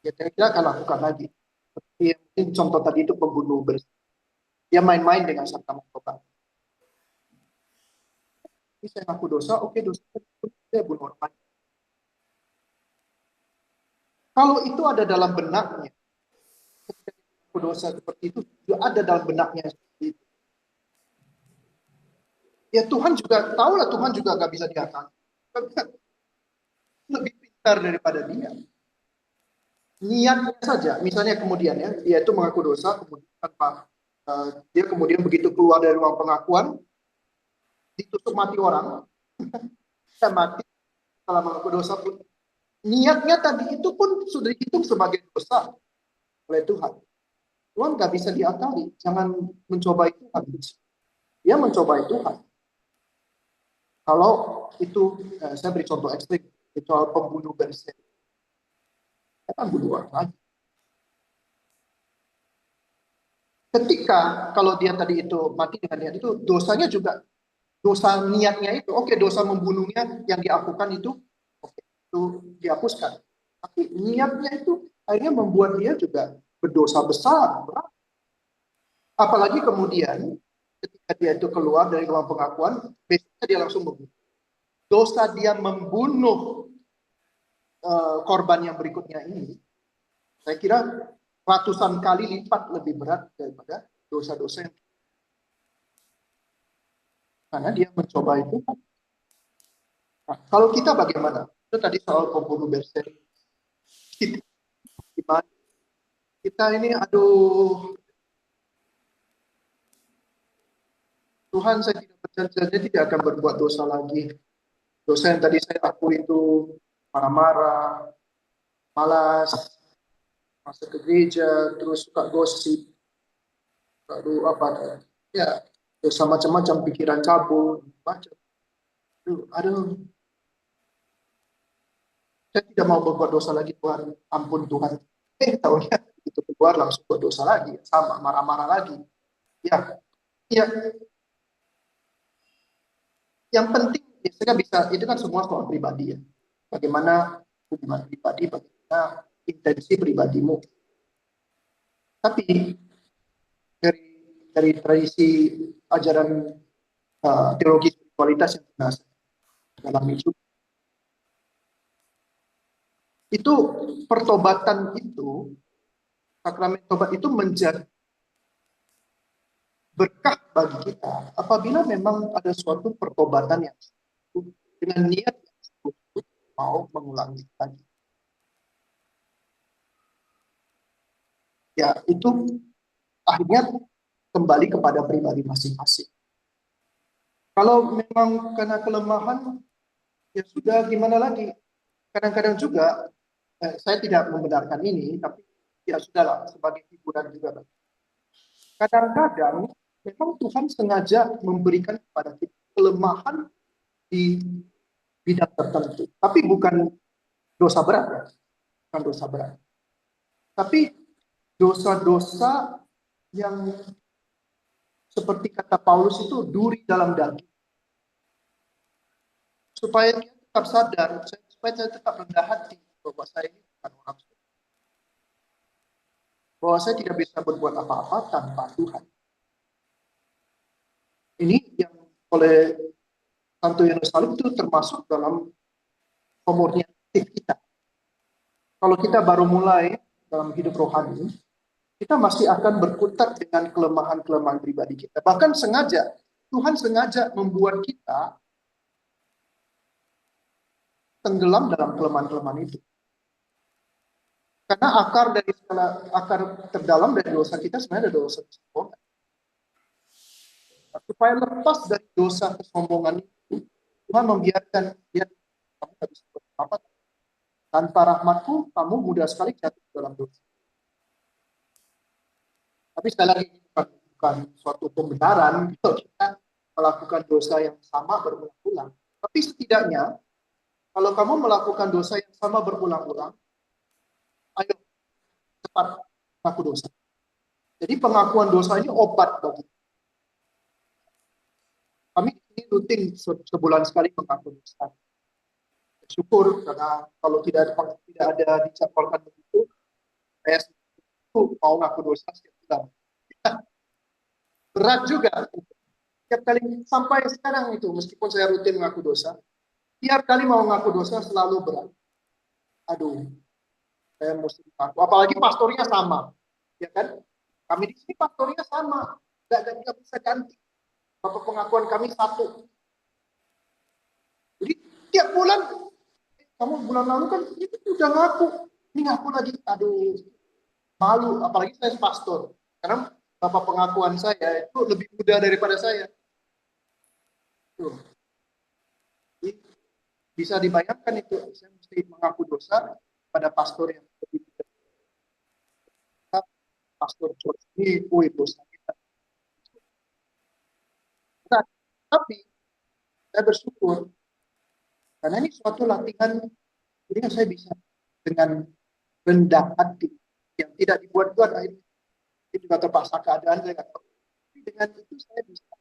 ya kita akan lakukan lagi. Seperti mungkin contoh tadi itu pembunuh bersih. Dia main-main dengan sakramen tobat. Ini saya ngaku dosa, oke dosa, saya bunuh orang. Kalau itu ada dalam benaknya, ketika dosa seperti itu juga ada dalam benaknya seperti itu. Ya Tuhan juga tahu lah, Tuhan juga nggak bisa diakali. Lebih pintar daripada dia. Niatnya saja, misalnya kemudian ya, dia itu mengaku dosa, kemudian tanpa dia kemudian begitu keluar dari ruang pengakuan, ditusuk mati orang, dia mati setelah mengaku dosa pun. Niatnya tadi itu pun sudah dihitung sebagai dosa oleh Tuhan. Tuhan nggak bisa diakali, jangan mencobai Tuhan. Dia mencobai Tuhan. Kalau itu, saya beri contoh ekstrim, itu soal pembunuh berseri. Dia kan bunuh orang lagi. Ketika kalau dia tadi itu mati dengan niat itu, dosanya juga dosa niatnya itu, oke, dosa membunuhnya yang dilakukan itu, oke, itu dihapuskan. Tapi niatnya itu akhirnya membuat dia juga berdosa besar. Apalagi kemudian ketika dia itu keluar dari ruang pengakuan, besoknya dia langsung membunuh. Dosa dia membunuh korban yang berikutnya ini, saya kira ratusan kali lipat lebih berat daripada dosa-dosa yang karena dia mencoba itu. Nah, kalau kita bagaimana? Itu tadi soal pembunuh berseri. Kita ini, aduh, Tuhan, saya tidak berjanji tidak akan berbuat dosa lagi. Dosa yang tadi saya akui itu marah-marah, malas, masuk ke gereja, terus suka gosip, lalu apa ya, dosa macam-macam, pikiran cabul, macam. Aduh, saya tidak mau berbuat dosa lagi, Tuhan, ampun Tuhan. Tahunya itu keluar langsung buat dosa lagi, sama marah-marah lagi. Ya, ya. Yang penting biasanya bisa, itu kan semua soal pribadi ya. Bagaimana hubungan pribadi, bagaimana intensi pribadimu. Tapi dari tradisi ajaran teologi spiritualitas yang biasa, dalam hidup. Itu pertobatan itu, sakramen tobat itu menjadi berkah bagi kita apabila memang ada suatu pertobatan yang dengan niat yang mau mengulangi lagi. Ya, itu akhirnya kembali kepada pribadi masing-masing. Kalau memang karena kelemahan, ya sudah, gimana lagi? Kadang-kadang juga, saya tidak membenarkan ini, tapi ya sudahlah, sebagai hiburan juga. Kadang-kadang memang Tuhan sengaja memberikan kepada kita kelemahan di bidang tertentu, tapi bukan dosa berat ya, bukan dosa berat. Tapi dosa-dosa yang seperti kata Paulus itu duri dalam daging. Supaya dia tetap sadar, supaya saya tetap rendah hati bahwa saya ini bukan orang suci. Bahwa saya tidak bisa berbuat apa-apa tanpa Tuhan. Ini yang oleh Santo Yerusalem itu termasuk dalam komorniatif kita. Kalau kita baru mulai dalam hidup rohani, kita masih akan berkutat dengan kelemahan-kelemahan pribadi kita. Bahkan sengaja, Tuhan sengaja membuat kita tenggelam dalam kelemahan-kelemahan itu. Karena akar terdalam dari dosa kita sebenarnya ada dosa kesombongan. Supaya lepas dari dosa kesombongan itu, Tuhan membiarkan kamu tidak bisa berapa. Tanpa rahmatku, kamu mudah sekali jatuh dalam dosa. Tapi sekali lagi bukan suatu pembenaran kalau kita melakukan dosa yang sama berulang-ulang. Tapi setidaknya kalau kamu melakukan dosa yang sama berulang-ulang, ayo cepat mengaku dosa. Jadi pengakuan dosa ini obat bagi kami. Ini rutin sebulan sekali mengaku dosa. Syukur karena kalau tidak ada dicapolkan begitu, saya mau ngaku dosa setiap bulan. Berat juga. Setiap kali sampai sekarang itu, meskipun saya rutin mengaku dosa, tiap kali mau ngaku dosa selalu berat. Aduh, saya mesti ngaku. Apalagi pastornya sama, ya kan? Kami di sini pastornya sama, nggak bisa ganti. Bapak pengakuan kami satu. Jadi tiap bulan, kamu bulan lalu kan itu udah ngaku, ini ngaku lagi. Aduh, malu. Apalagi saya pastor, karena bapak pengakuan saya itu lebih muda daripada saya. Tuh. Jadi, bisa dibayangkan itu, saya mesti mengaku dosa pada pastor yang lebih muda. Pastor George ini, dosa kita. Nah, tapi saya bersyukur karena ini suatu latihan, jadi saya bisa dengan rendah hati yang tidak dibuat-buat. Akhirnya ini juga terpaksa keadaan, saya nggak tahu. Tapi dengan itu saya bisa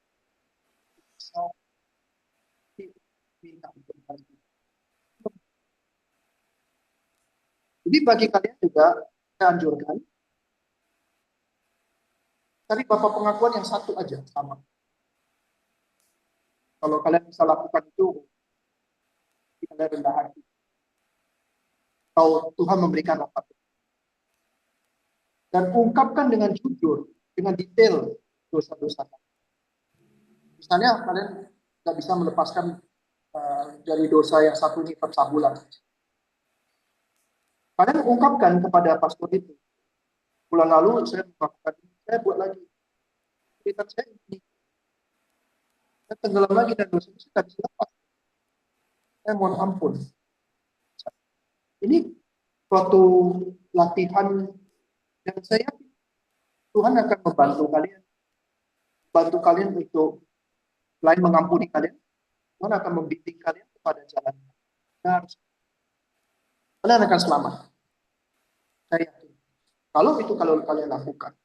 minta ampun. Jadi bagi kalian juga saya anjurkan cari bapak pengakuan yang satu aja sama. Kalau kalian bisa lakukan itu, kalian rendah hati. Kalau Tuhan memberikan apa? Dan ungkapkan dengan jujur, dengan detail dosa-dosa. Misalnya kalian nggak bisa melepaskan dari dosa yang satu ini percabulan. Kalian ungkapkan kepada pastor itu. Bulan lalu saya melakukan ini, saya buat lagi. Cerita saya ini. Saya tenggelam lagi dan dosa itu tidak bisa lepas. Saya mohon ampun. Ini suatu latihan yang saya Tuhan akan membantu kalian. Bantu kalian untuk selain mengampuni kalian, Tuhan akan membimbing kalian kepada jalan yang benar. Kalian akan selamat. Saya yakin. Kalau kalian lakukan.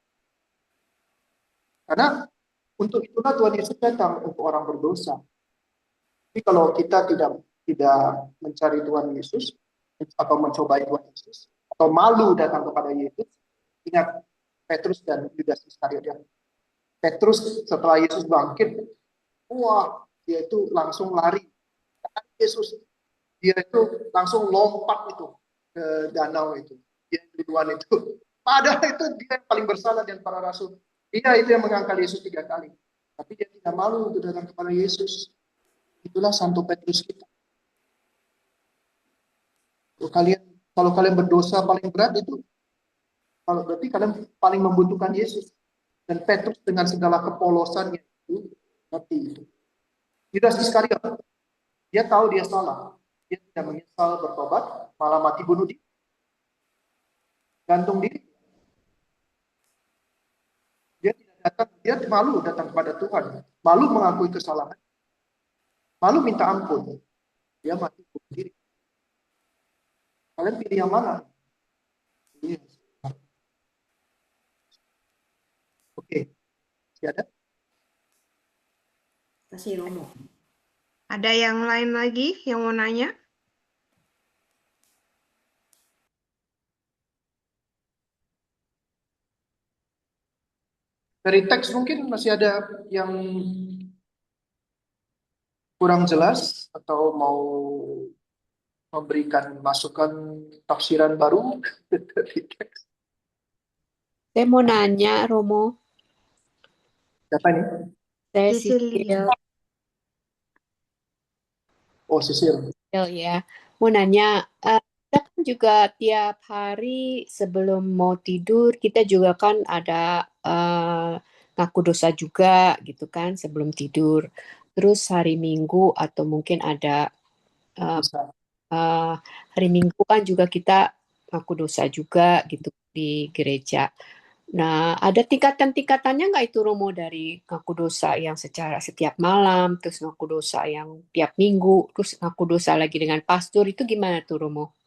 Karena untuk itulah Tuhan Yesus datang untuk orang berdosa. Tapi kalau kita tidak mencari Tuhan Yesus atau mencobai Tuhan Yesus atau malu datang kepada Yesus, ingat Petrus dan Yudas Iskariot. Petrus setelah Yesus bangkit, wah, dia itu langsung lari. Dia Yesus, dia itu langsung lompat itu ke danau itu, dia duluan itu. Padahal itu dia yang paling bersalah dan para rasul. Dia itu yang mengangkat Yesus 3 kali. Tapi dia tidak malu untuk datang kepada Yesus. Itulah Santo Petrus kita. Kalau kalian berdosa paling berat itu, kalau berarti kalian paling membutuhkan Yesus. Dan Petrus dengan segala kepolosannya itu, ngerti itu. Yudas Iskariot, dia tahu dia salah. Dia tidak menyesal bertobat, malah mati bunuh diri. Gantung diri. Dia malu datang kepada Tuhan. Malu mengakui kesalahan. Malu minta ampun. Dia mati bunuh diri. Kalian pilih yang mana? Oke. Masih ada? Kasih Romo. Ada yang lain lagi yang mau nanya? Dari teks mungkin masih ada yang kurang jelas atau mau memberikan masukan tafsiran baru dari teks. Saya mau nanya, Romo. Siapa ini? Saya Cecilia. Sisil. Oh, Sisil. Ya. Mau nanya, kita kan juga tiap hari sebelum mau tidur, kita juga kan ada ngaku dosa juga gitu kan sebelum tidur. Terus hari Minggu atau mungkin ada Bisa. hari Minggu kan juga kita ngaku dosa juga gitu di gereja. Nah, ada tingkatan-tingkatannya nggak itu, Romo, dari ngaku dosa yang secara setiap malam, terus ngaku dosa yang tiap minggu, terus ngaku dosa lagi dengan pastor, itu gimana tuh, Romo?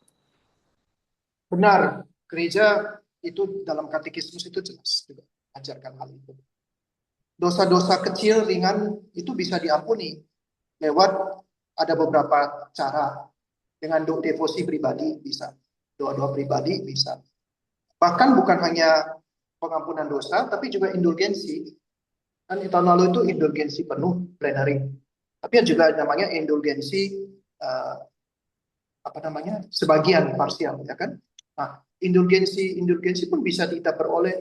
Benar, gereja itu dalam katekismus itu jelas juga ajarkan hal itu. Dosa-dosa kecil ringan itu bisa diampuni lewat ada beberapa cara. Dengan devosi pribadi bisa, doa-doa pribadi bisa. Bahkan bukan hanya pengampunan dosa, tapi juga indulgensi. Kan di tahun lalu itu indulgensi penuh, plenary. Tapi juga namanya indulgensi sebagian parsial, ya kan? Nah, indulgensi pun bisa kita peroleh.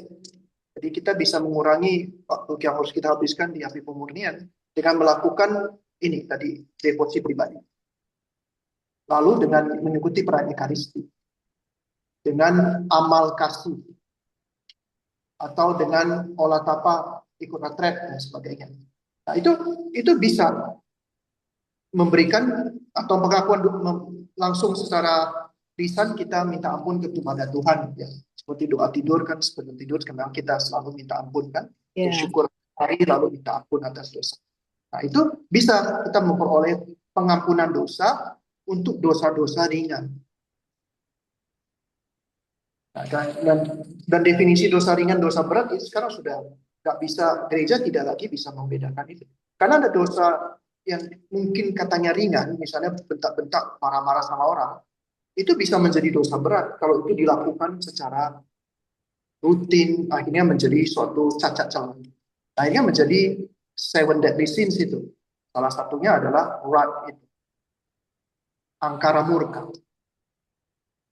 Jadi kita bisa mengurangi waktu yang harus kita habiskan di api pemurnian dengan melakukan ini tadi devosi pribadi. Lalu dengan mengikuti perayaan Ekaristi, dengan amal kasih, atau dengan olah tapa ikut retret dan sebagainya. Nah, itu bisa memberikan atau pengakuan langsung secara lisan kita minta ampun kepada Tuhan, ya. Seperti doa tidur kan, sebelum tidur memang kita selalu minta ampun kan, bersyukur hari lalu minta ampun atas dosa. Nah, itu bisa kita memperoleh pengampunan dosa untuk dosa-dosa ringan. Nah, dan definisi dosa ringan, dosa berat itu sekarang sudah nggak bisa, gereja tidak lagi bisa membedakan itu. Karena ada dosa yang mungkin katanya ringan, misalnya bentak-bentak, marah-marah sama orang, itu bisa menjadi dosa berat kalau itu dilakukan secara rutin, akhirnya menjadi suatu cacat celah. Akhirnya menjadi 7 deadly sins itu. Salah satunya adalah wrath itu, angkara murka.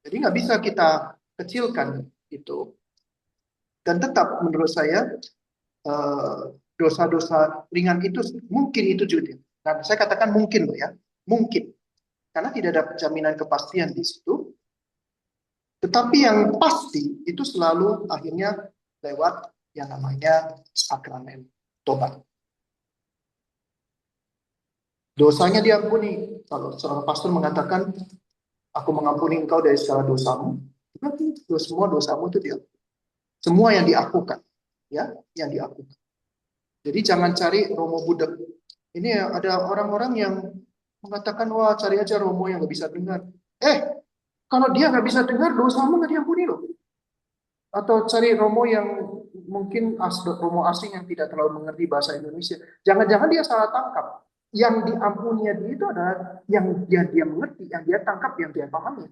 Jadi nggak bisa kita kecilkan itu. Dan tetap menurut saya dosa-dosa ringan itu mungkin itu juga. Nah, saya katakan mungkin loh ya, mungkin. Karena tidak ada jaminan kepastian di situ. Tetapi yang pasti itu selalu akhirnya lewat yang namanya sakramen tobat. Dosanya diampuni. Kalau seorang pastor mengatakan, aku mengampuni engkau dari segala dosamu, berarti semua dosamu itu diampuni. Semua yang diakukan, ya, yang diakukan. Jadi jangan cari Romo budak. Ini ada orang-orang yang mengatakan, wah cari aja Romo yang nggak bisa dengar. Kalau dia nggak bisa dengar, dosamu nggak diampuni loh. Atau cari Romo yang mungkin Romo asing yang tidak terlalu mengerti bahasa Indonesia. Jangan-jangan dia salah tangkap. Yang diampuni dia itu adalah yang dia mengerti, yang dia tangkap, yang dia pahami.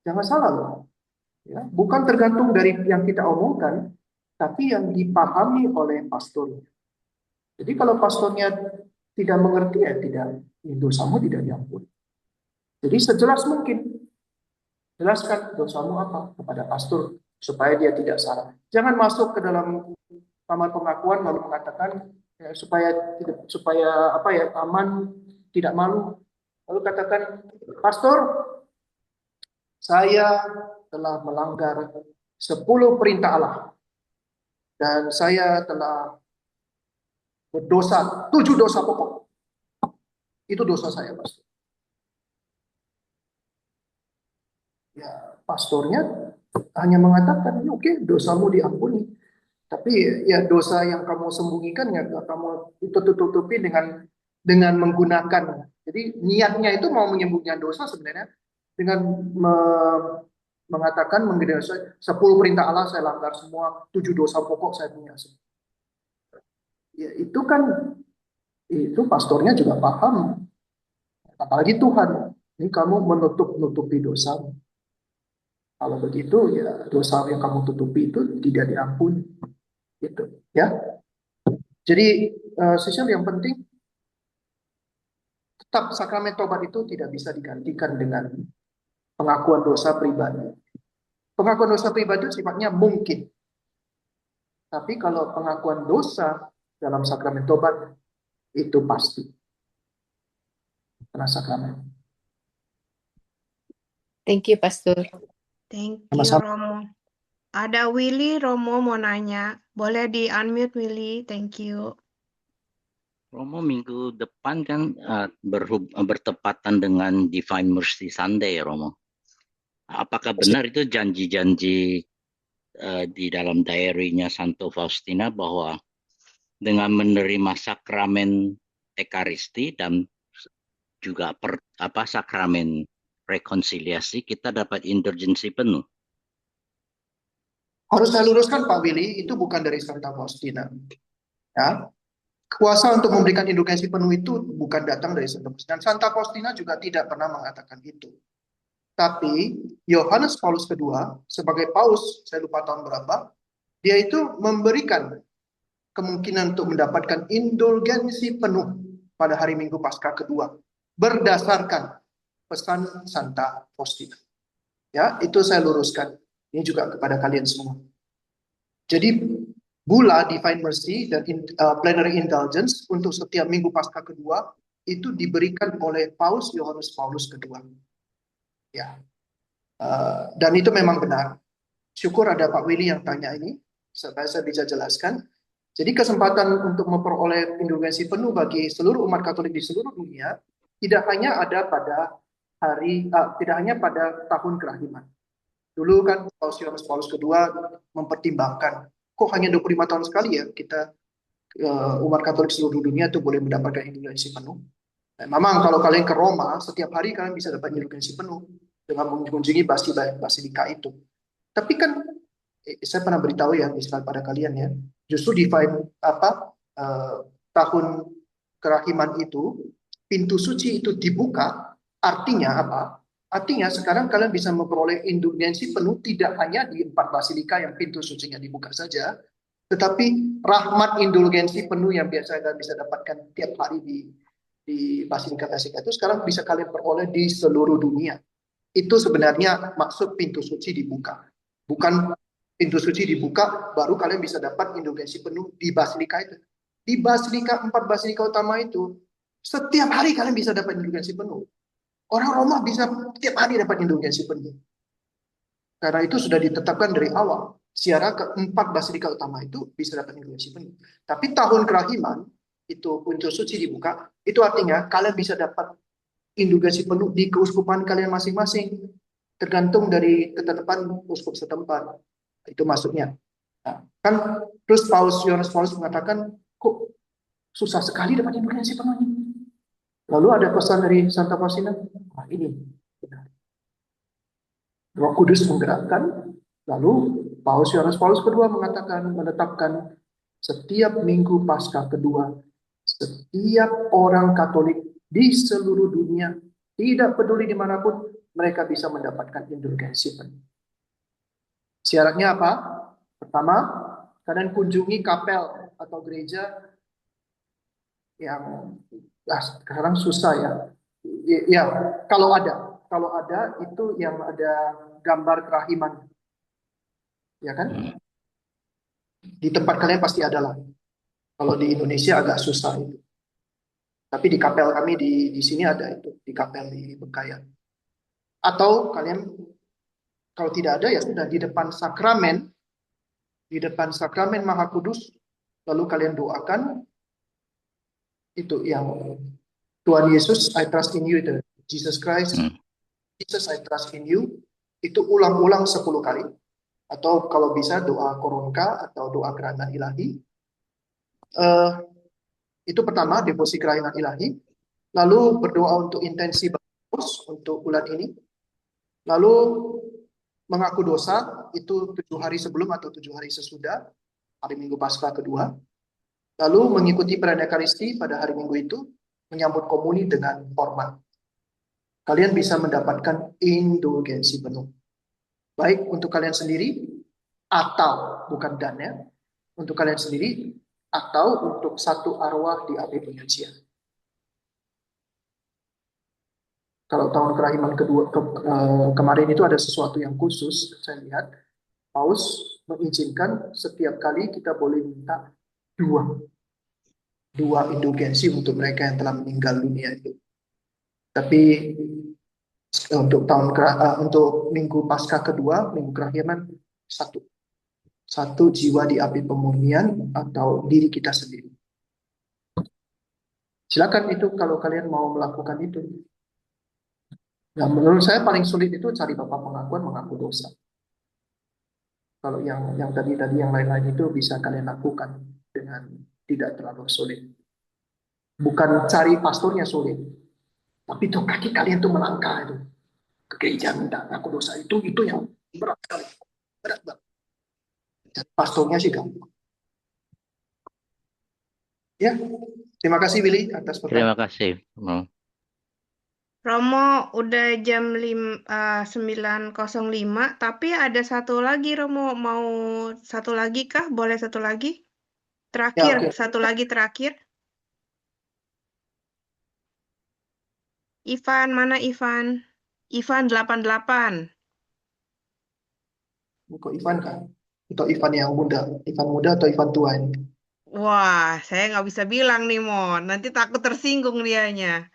Jangan salah loh. Ya, bukan tergantung dari yang kita omongkan, tapi yang dipahami oleh pastornya. Jadi kalau pastornya tidak mengerti, ya tidak, dosamu tidak diampuni. Jadi sejelas mungkin jelaskan dosamu apa kepada pastor supaya dia tidak salah. Jangan masuk ke dalam kamar pengakuan lalu mengatakan supaya aman, tidak malu. Lalu katakan, pastor, saya telah melanggar 10 perintah Allah dan saya telah berdosa 7 dosa pokok. Itu dosa saya, pastor. Ya, pastornya hanya mengatakan, oke, dosamu diampuni. Tapi ya dosa yang kamu sembunyikan ya kamu tutup-tutupi dengan menggunakan. Jadi niatnya itu mau menyembunyikan dosa sebenarnya dengan mengatakan mengenai 10 perintah Allah saya langgar semua, 7 dosa pokok saya punya. Ya itu kan itu pastornya juga paham. Apalagi Tuhan, ini kamu menutup-nutupi dosa. Kalau begitu ya dosa yang kamu tutupi itu tidak diampuni. Gitu, ya. Jadi sosial yang penting tetap sakramen tobat itu tidak bisa digantikan dengan pengakuan dosa pribadi. Pengakuan dosa pribadi sifatnya mungkin. Tapi kalau pengakuan dosa dalam sakramen tobat itu pasti. Karena sakramen. Thank you, Pastor. Thank you, Sama-sama. Romo. Ada Willy, Romo mau nanya. Boleh di-unmute, Willy. Thank you. Romo minggu depan kan bertepatan dengan Divine Mercy Sunday, Romo. Apakah benar itu janji-janji di dalam diary-nya Santo Faustina bahwa dengan menerima sakramen Ekaristi dan juga sakramen rekonsiliasi kita dapat indulgensi penuh? Harus saya luruskan Pak Willy, itu bukan dari Santa Faustina. Ya. Kuasa untuk memberikan indulgensi penuh itu bukan datang dari Santa Faustina. Dan Santa Faustina juga tidak pernah mengatakan itu. Tapi Yohanes Paulus II sebagai paus, saya lupa tahun berapa, dia itu memberikan kemungkinan untuk mendapatkan indulgensi penuh pada hari Minggu Paskah kedua berdasarkan pesan Santa Faustina. Ya, itu saya luruskan. Ini juga kepada kalian semua. Jadi bula Divine Mercy dan Plenary Indulgence untuk setiap Minggu Paskah kedua itu diberikan oleh Paus Yohanes Paulus II. Ya, dan itu memang benar. Syukur ada Pak Willy yang tanya ini, supaya saya bisa jelaskan. Jadi kesempatan untuk memperoleh indulgensi penuh bagi seluruh umat Katolik di seluruh dunia tidak hanya ada pada tidak hanya pada tahun kerahiman. Dulu kan Paus Yohanes Paulus II mempertimbangkan, kok hanya 25 tahun sekali ya kita umat Katolik seluruh dunia itu boleh mendapatkan indulgensi penuh. Nah, memang kalau kalian ke Roma, setiap hari kalian bisa dapat indulgensi penuh dengan mengunjungi basilika itu. Tapi kan saya pernah beritahu ya, misalnya pada kalian ya, justru divine tahun kerahiman itu, pintu suci itu dibuka, artinya apa? Artinya sekarang kalian bisa memperoleh indulgensi penuh tidak hanya di 4 basilika yang pintu sucinya dibuka saja, tetapi rahmat indulgensi penuh yang biasa kalian bisa dapatkan tiap hari di basilika-basilika itu sekarang bisa kalian peroleh di seluruh dunia. Itu sebenarnya maksud pintu suci dibuka. Bukan pintu suci dibuka baru kalian bisa dapat indulgensi penuh di basilika itu. Di basilika 4 basilika utama itu setiap hari kalian bisa dapat indulgensi penuh. Orang Roma bisa tiap hari dapat indulgensi penuh. Karena itu sudah ditetapkan dari awal. Siara ke-4 basilika utama itu bisa dapat indulgensi penuh. Tapi tahun kerahiman itu pintu suci dibuka, itu artinya kalian bisa dapat indulgensi penuh di keuskupan kalian masing-masing. Tergantung dari ketetapan uskup setempat. Itu maksudnya. Nah, kan terus Paus Yohanes Paulus mengatakan, kok susah sekali dapat indulgensi penuh ini. Lalu ada pesan dari Santa Faustina, nah ini benar. Roh Kudus menggerakkan, lalu Paus Yohanes Paulus II menetapkan setiap Minggu Paskah kedua, setiap orang Katolik di seluruh dunia, tidak peduli dimanapun, mereka bisa mendapatkan indulgensi penuh. Syaratnya apa? Pertama, kalian kunjungi kapel atau gereja yang sekarang susah ya. Ya, kalau ada. kalau ada itu yang ada gambar kerahiman, ya kan? Di tempat kalian pasti ada lah. Kalau di Indonesia agak susah itu. Tapi di kapel kami di sini ada itu, di kapel di Bengkayang. Atau kalian kalau tidak ada ya sudah di depan sakramen Maha Kudus, lalu kalian doakan itu yang Tuhan Yesus, I trust in you, itu Jesus Christ, Jesus I trust in you, itu ulang-ulang 10 kali. Atau kalau bisa doa koronka atau doa kerahiman ilahi. Itu pertama, devosi kerahiman ilahi. Lalu berdoa untuk intensi bagus untuk bulan ini. Lalu mengaku dosa, itu 7 hari sebelum atau 7 hari sesudah, hari Minggu Paskah kedua. Lalu mengikuti perayaan Ekaristi pada hari Minggu itu, menyambut komuni dengan hormat. Kalian bisa mendapatkan indulgensi penuh. Baik untuk kalian sendiri, atau bukan dan ya, untuk kalian sendiri, atau untuk satu arwah di api pengajian. Kalau tahun kerahiman kedua kemarin itu ada sesuatu yang khusus, saya lihat Paus mengizinkan setiap kali kita boleh minta dua indulgensi untuk mereka yang telah meninggal dunia itu. Tapi untuk Minggu Paskah kedua, Minggu kerahiman satu jiwa di api pemurnian atau diri kita sendiri. Silakan itu kalau kalian mau melakukan itu. Nah, menurut saya paling sulit itu cari bapak pengakuan mengaku dosa. Kalau yang tadi yang lain-lain itu bisa kalian lakukan dengan tidak terlalu sulit. Bukan cari pastornya sulit, tapi tuh kaki kalian tuh melangkah itu ke gereja minta ngaku dosa itu yang berat sekali, berat banget. Pastornya sih gampang. Ya, terima kasih Willy atas Terima pertanyaan. kasih. Romo udah jam 9.05, tapi ada satu lagi Romo, mau satu lagi kah? Boleh satu lagi? Terakhir, Ya, oke. satu lagi terakhir. Ivan, mana Ivan? Ivan 88. Kok Ivan kan? Atau Ivan yang muda? Ivan muda atau Ivan tua ini? Wah, saya nggak bisa bilang nih, Mon. Nanti takut tersinggung dianya.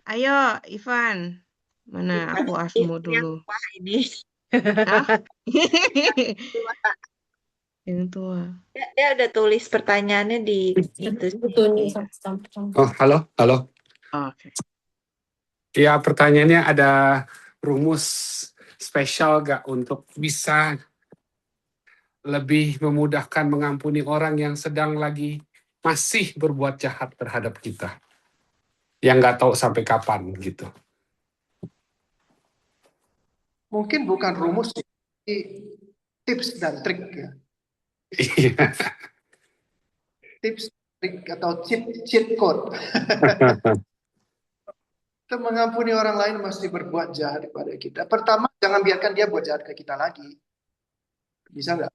Ayo, Ivan. Mana aku asmu dulu. Ini Hah? Yang tua. dia udah tulis pertanyaannya di itu sih. Oh, halo. Oke. Ya, pertanyaannya ada rumus spesial gak untuk bisa lebih memudahkan mengampuni orang yang sedang masih berbuat jahat terhadap kita, yang nggak tahu sampai kapan gitu. Mungkin bukan rumus, tapi tips dan trik ya. Tips, trik atau cheat code. Kita mengampuni orang lain masih berbuat jahat kepada kita. Pertama, jangan biarkan dia buat jahat ke kita lagi. Bisa nggak?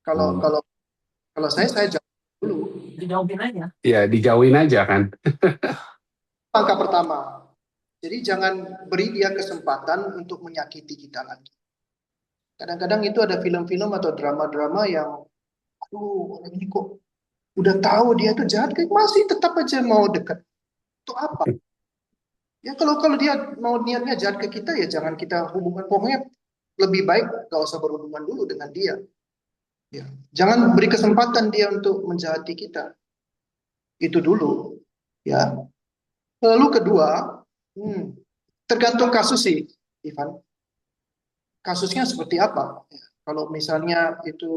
Kalau saya jauh dulu. Dijauhin aja. Ya, dijauhin aja kan. Langkah pertama. Jadi jangan beri dia kesempatan untuk menyakiti kita lagi. Kadang-kadang itu ada film-film atau drama-drama yang, aduh, orang ini kok udah tahu dia tuh jahat, masih tetap aja mau dekat. Itu apa? Ya kalau dia mau niatnya jahat ke kita, ya jangan kita hubungan. Pokoknya lebih baik gak usah berhubungan dulu dengan dia. Ya. Jangan beri kesempatan dia untuk menjahati kita. Itu dulu. Ya. Lalu kedua, tergantung kasus sih, Ivan. Kasusnya seperti apa? Ya. Kalau misalnya itu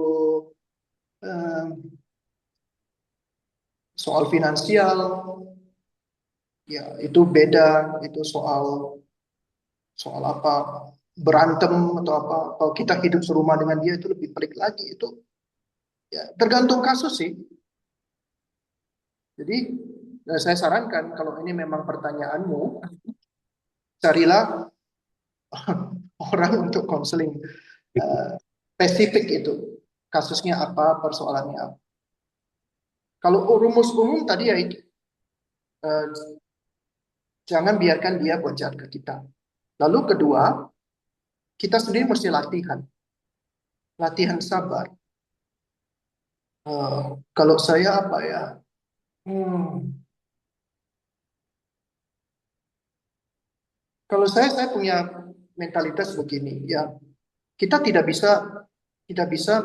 soal finansial, ya itu beda. Itu soal apa? Berantem atau apa? Kalau kita hidup serumah dengan dia itu lebih pelik lagi. Itu ya tergantung kasus sih. Jadi saya sarankan kalau ini memang pertanyaanmu, carilah orang untuk konseling spesifik itu. Kasusnya apa, persoalannya apa. Kalau rumus umum tadi ya itu Jangan biarkan dia buat jahat ke kita. Lalu kedua, kita sendiri mesti latihan sabar. Kalau saya apa ya? Kalau saya punya mentalitas begini, ya kita tidak bisa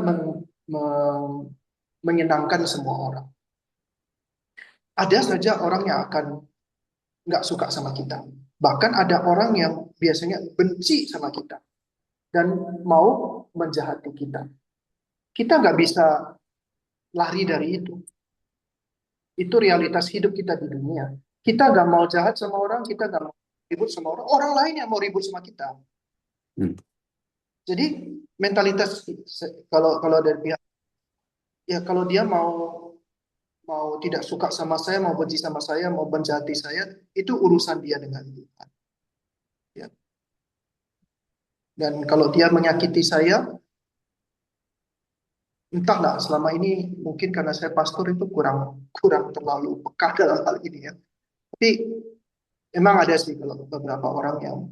menyenangkan semua orang. Ada saja orang yang akan nggak suka sama kita. Bahkan ada orang yang biasanya benci sama kita dan mau menjahati kita. Kita nggak bisa lari dari itu. Itu realitas hidup kita di dunia. Kita nggak mau jahat sama orang, kita nggak mau ribut sama orang. Orang lain yang mau ribut sama kita. Jadi mentalitas kalau dari pihak, ya kalau dia mau tidak suka sama saya, mau benci sama saya, mau menjahati saya, itu urusan dia dengan Tuhan. Ya. Dan kalau dia menyakiti saya, entahlah, selama ini mungkin karena saya pastor itu kurang terlalu peka dalam hal ini ya. Tapi emang ada sih kalau beberapa orang yang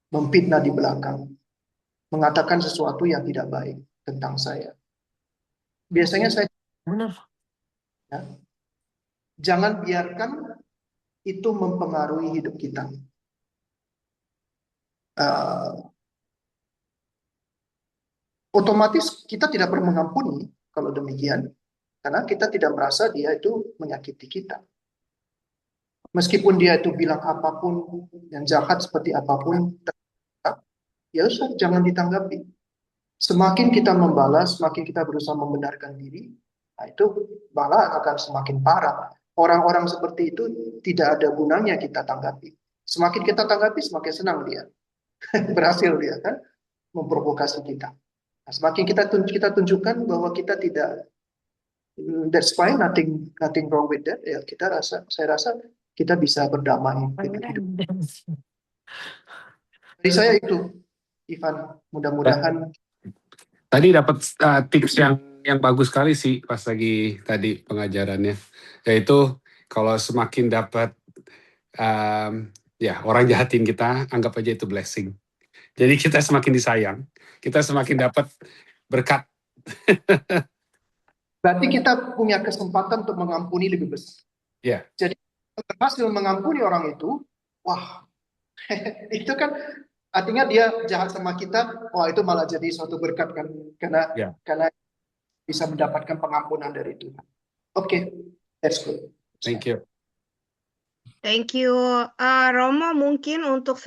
memfitnah di belakang, mengatakan sesuatu yang tidak baik tentang saya. Biasanya saya ya, jangan biarkan itu mempengaruhi hidup kita. Otomatis kita tidak perlu mengampuni kalau demikian, karena kita tidak merasa dia itu menyakiti kita. Meskipun dia itu bilang apapun yang jahat seperti apapun, ya usah, jangan ditanggapi. Semakin kita membalas, semakin kita berusaha membenarkan diri, nah itu malah akan semakin parah. Orang-orang seperti itu tidak ada gunanya kita tanggapi. Semakin kita tanggapi, semakin senang dia. Berhasil dia kan memprovokasi kita. Nah, semakin kita tunjukkan bahwa kita tidak, that's fine, nothing wrong with that. Ya saya rasa kita bisa berdamai dengan hidup. Dari saya itu, Ivan, mudah-mudahan. Tadi dapat tips yang bagus sekali sih pas lagi tadi pengajarannya, yaitu kalau semakin dapat ya orang jahatin kita, anggap aja itu blessing. Jadi kita semakin disayang, kita semakin dapat berkat. Berarti kita punya kesempatan untuk mengampuni lebih besar. Ya. Jadi berhasil mengampuni orang itu, wah, itu kan artinya dia jahat sama kita, wah itu malah jadi suatu berkat kan, karena bisa mendapatkan pengampunan dari Tuhan. Oke, that's good. Thank you. Thank you. Romo, mungkin untuk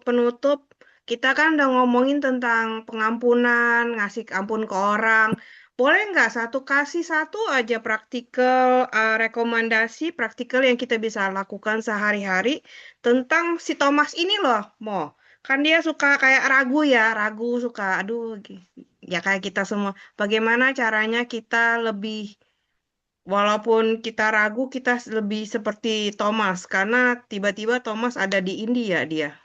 penutup, kita kan udah ngomongin tentang pengampunan, ngasih ampun ke orang. Boleh nggak kasih satu aja praktikal, rekomendasi praktikal yang kita bisa lakukan sehari-hari tentang si Thomas ini loh, Mo. Kan dia suka kayak ragu, suka, aduh, ya kayak kita semua. Bagaimana caranya kita lebih, walaupun kita ragu, kita lebih seperti Thomas, karena tiba-tiba Thomas ada di India dia.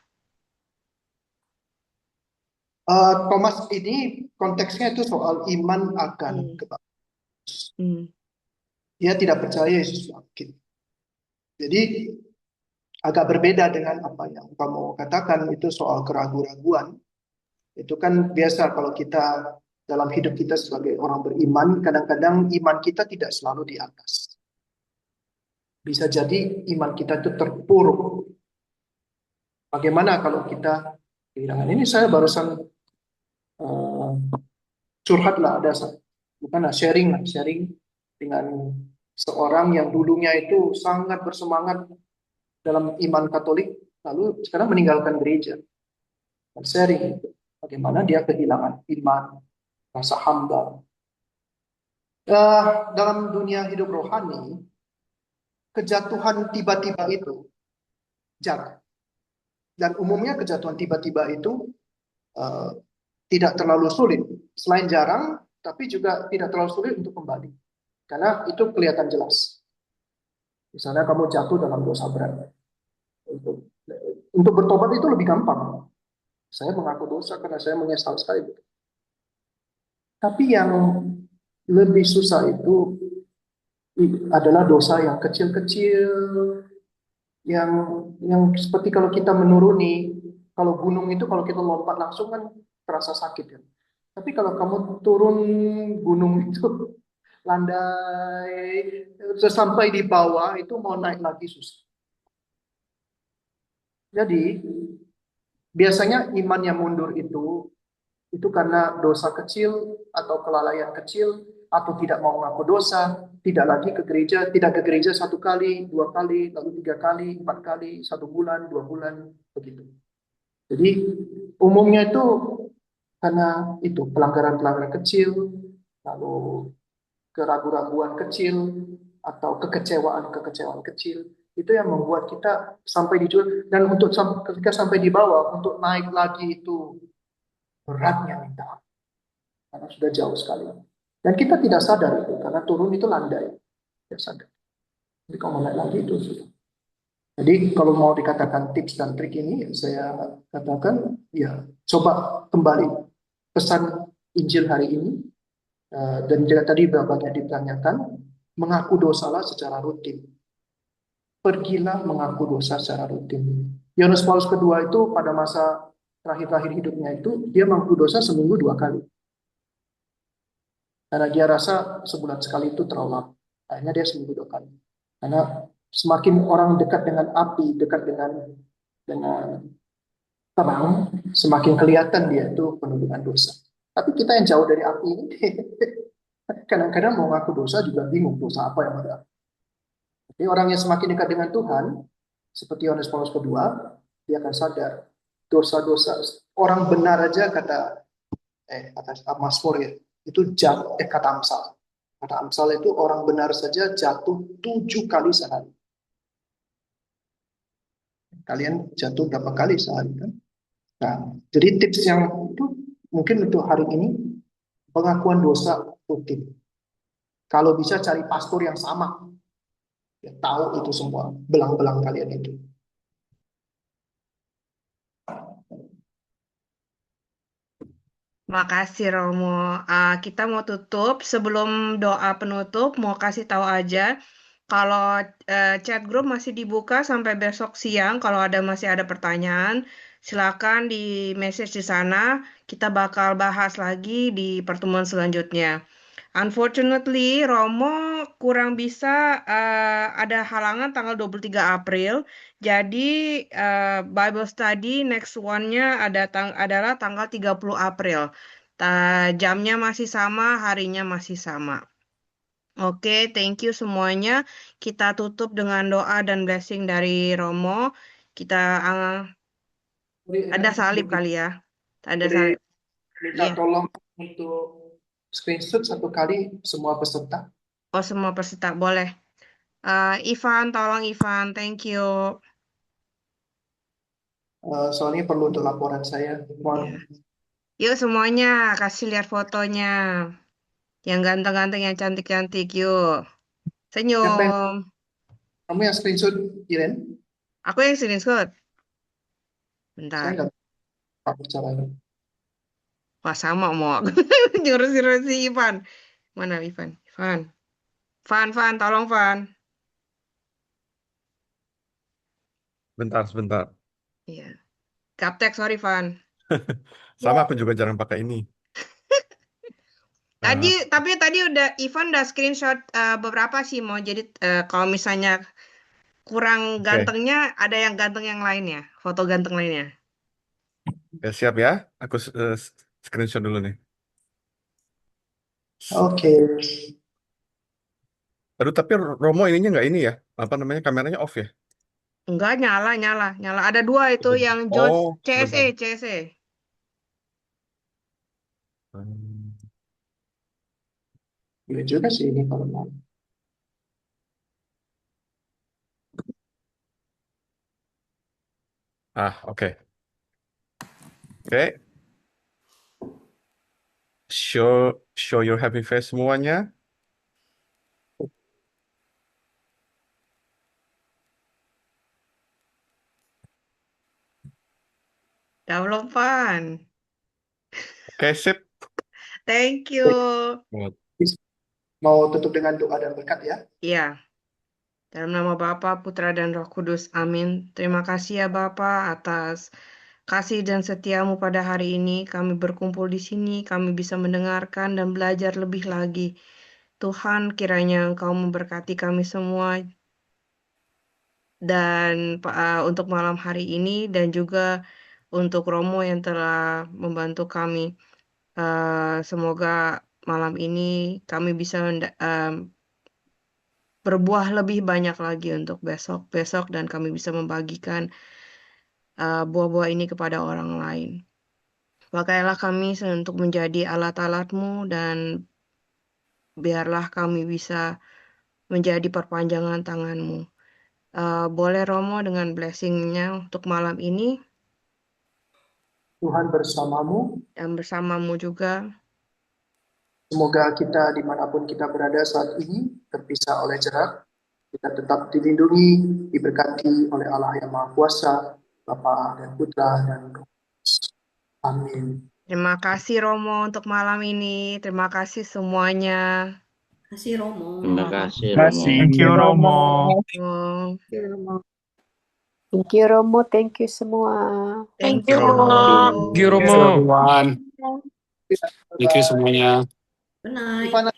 Thomas ini konteksnya itu soal iman akan kebangkitan. Dia tidak percaya Yesus bangkit. Jadi agak berbeda dengan apa yang kamu katakan, itu soal keraguan-raguan. Itu kan biasa kalau kita dalam hidup kita sebagai orang beriman, kadang-kadang iman kita tidak selalu di atas. Bisa jadi iman kita itu terpuruk. Bagaimana kalau kita kehilangan? Ini saya barusan curhat lah, sharing dengan seorang yang dulunya itu sangat bersemangat dalam iman Katolik, lalu sekarang meninggalkan gereja. Dan sharing bagaimana dia kehilangan iman, rasa hamba. Dalam dunia hidup rohani, kejatuhan tiba-tiba itu jarang. Dan umumnya kejatuhan tiba-tiba itu tidak terlalu sulit. Selain jarang, tapi juga tidak terlalu sulit untuk kembali. Karena itu kelihatan jelas. Misalnya kamu jatuh dalam dosa berat. Untuk bertobat itu lebih gampang. Saya mengaku dosa karena saya menyesal sekali. Tapi yang lebih susah itu adalah dosa yang kecil-kecil, yang seperti kalau kita menuruni, kalau gunung itu kalau kita lompat langsung kan terasa sakit kan. Tapi kalau kamu turun gunung itu landai, sampai di bawah itu mau naik lagi susah. Jadi biasanya iman yang mundur itu karena dosa kecil atau kelalaian kecil atau tidak mau mengaku dosa, tidak lagi ke gereja, tidak ke gereja 1 kali, 2 kali, lalu 3 kali, 4 kali, 1 bulan, 2 bulan, begitu. Jadi umumnya itu karena itu pelanggaran-pelanggaran kecil, lalu keraguan-raguan kecil, atau kekecewaan-kekecewaan kecil, itu yang membuat kita sampai di dan untuk ketika sampai di bawah untuk naik lagi itu beratnya minta karena sudah jauh sekali. Dan kita tidak sadar itu karena turun itu landai, tidak sadar. Jadi kalau mau naik lagi itu sudah. Jadi kalau mau dikatakan tips dan trik ini, saya katakan ya coba kembali pesan Injil hari ini dan juga tadi banyak ditanyakan mengaku dosalah secara rutin. Pergilah mengaku dosa secara rutin. Yohanes Paulus kedua itu pada masa terakhir-terakhir hidupnya itu dia mengaku dosa seminggu 2 kali. Karena dia rasa sebulan sekali itu terlalu lama. Akhirnya dia seminggu 2 kali. Karena semakin orang dekat dengan api, dekat dengan terang, semakin kelihatan dia itu penuh dengan dosa. Tapi kita yang jauh dari api ini, kadang-kadang mau ngaku dosa juga bingung dosa apa yang ada. Jadi orang yang semakin dekat dengan Tuhan, seperti Yohanes Paulus kedua, dia akan sadar dosa-dosa orang benar aja kata Mazmur ya, itu kata Amsal. Kata Amsal itu orang benar saja jatuh 7 kali sehari. Kalian jatuh berapa kali sehari kan? Nah, jadi tips yang itu mungkin untuk hari ini pengakuan dosa rutin. Kalau bisa cari pastor yang sama, ya tahu itu semua belang-belang kalian itu. Makasih Romo. Kita mau tutup. Sebelum doa penutup, mau kasih tahu aja kalau chat group masih dibuka sampai besok siang. Kalau masih ada pertanyaan, silakan di message di sana. Kita bakal bahas lagi di pertemuan selanjutnya. Unfortunately, Romo kurang bisa ada halangan tanggal 23 April. Jadi Bible study next one-nya adalah tanggal 30 April. Jamnya masih sama, harinya masih sama. Oke, thank you semuanya. Kita tutup dengan doa dan blessing dari Romo. Kita ada salib kali ya. Ada Boleh salib. minta Iya. tolong untuk screenshot 1 kali semua peserta. Oh, semua peserta boleh. Ivan, tolong Ivan. Thank you. Soalnya perlu untuk laporan saya. Iya. Yuk semuanya kasih lihat fotonya. Yang ganteng-ganteng, yang cantik-cantik. Yuk. Siapa yang Senyum. kamu yang screenshot, Iren? Aku yang screenshot. Saya Bentar. nggak tahu caranya. Wah, sama mau aku. Nyuruh si Ivan. Mana Ivan? Ivan. Van, tolong Van. Sebentar. Iya. Gaptek, sorry Van. Sama aku juga jarang pakai ini. Tapi tadi Ivan udah screenshot beberapa sih mau. Jadi kalau misalnya kurang gantengnya, ada yang ganteng yang lainnya. Foto ganteng lainnya. Ya, siap ya. Aku screenshot dulu nih. Oke. Aduh, tapi Romo ininya nggak ini ya? Apa namanya? Kameranya off ya? Enggak, nyala. Ada 2 itu yang George Oh, CSE. sebentar. Boleh juga sih ini kalau mau. Oke. Oke. Show your happy face semuanya. Download Van. Oke, sip. Thank you. Good. Mau tutup dengan doa dan berkat ya. Iya, dalam nama Bapa, Putra, dan Roh Kudus. Amin. Terima kasih ya Bapa atas kasih dan setiamu pada hari ini. Kami berkumpul di sini, kami bisa mendengarkan dan belajar lebih lagi. Tuhan, kiranya Engkau memberkati kami semua dan untuk malam hari ini dan juga untuk Romo yang telah membantu kami. Semoga malam ini kami bisa berbuah lebih banyak lagi untuk besok dan kami bisa membagikan buah-buah ini kepada orang lain. Pakailah kami untuk menjadi alat-alat-Mu dan biarlah kami bisa menjadi perpanjangan tangan-Mu. Boleh Romo dengan blessing-nya untuk malam ini Tuhan bersamamu. dan bersamamu juga. Semoga kita dimanapun kita berada saat ini, terpisah oleh jarak, kita tetap dilindungi, diberkati oleh Allah yang Maha Kuasa, Bapa dan Putra dan Roh Kudus. Amin. Terima kasih Romo untuk malam ini. Terima kasih semuanya. Kasih Romo. Terima kasih Terima Romo. kasih. Thank you, Romo. Oh, Thank you Romo, thank you semua. thank you, you. Romo. Thank you Romo. everyone. Thank you semuanya. Good night. Ivana.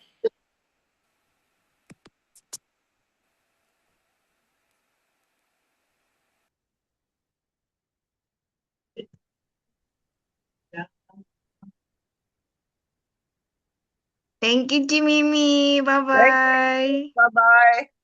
Thank you, Cimimi. Bye-bye. Bye-bye.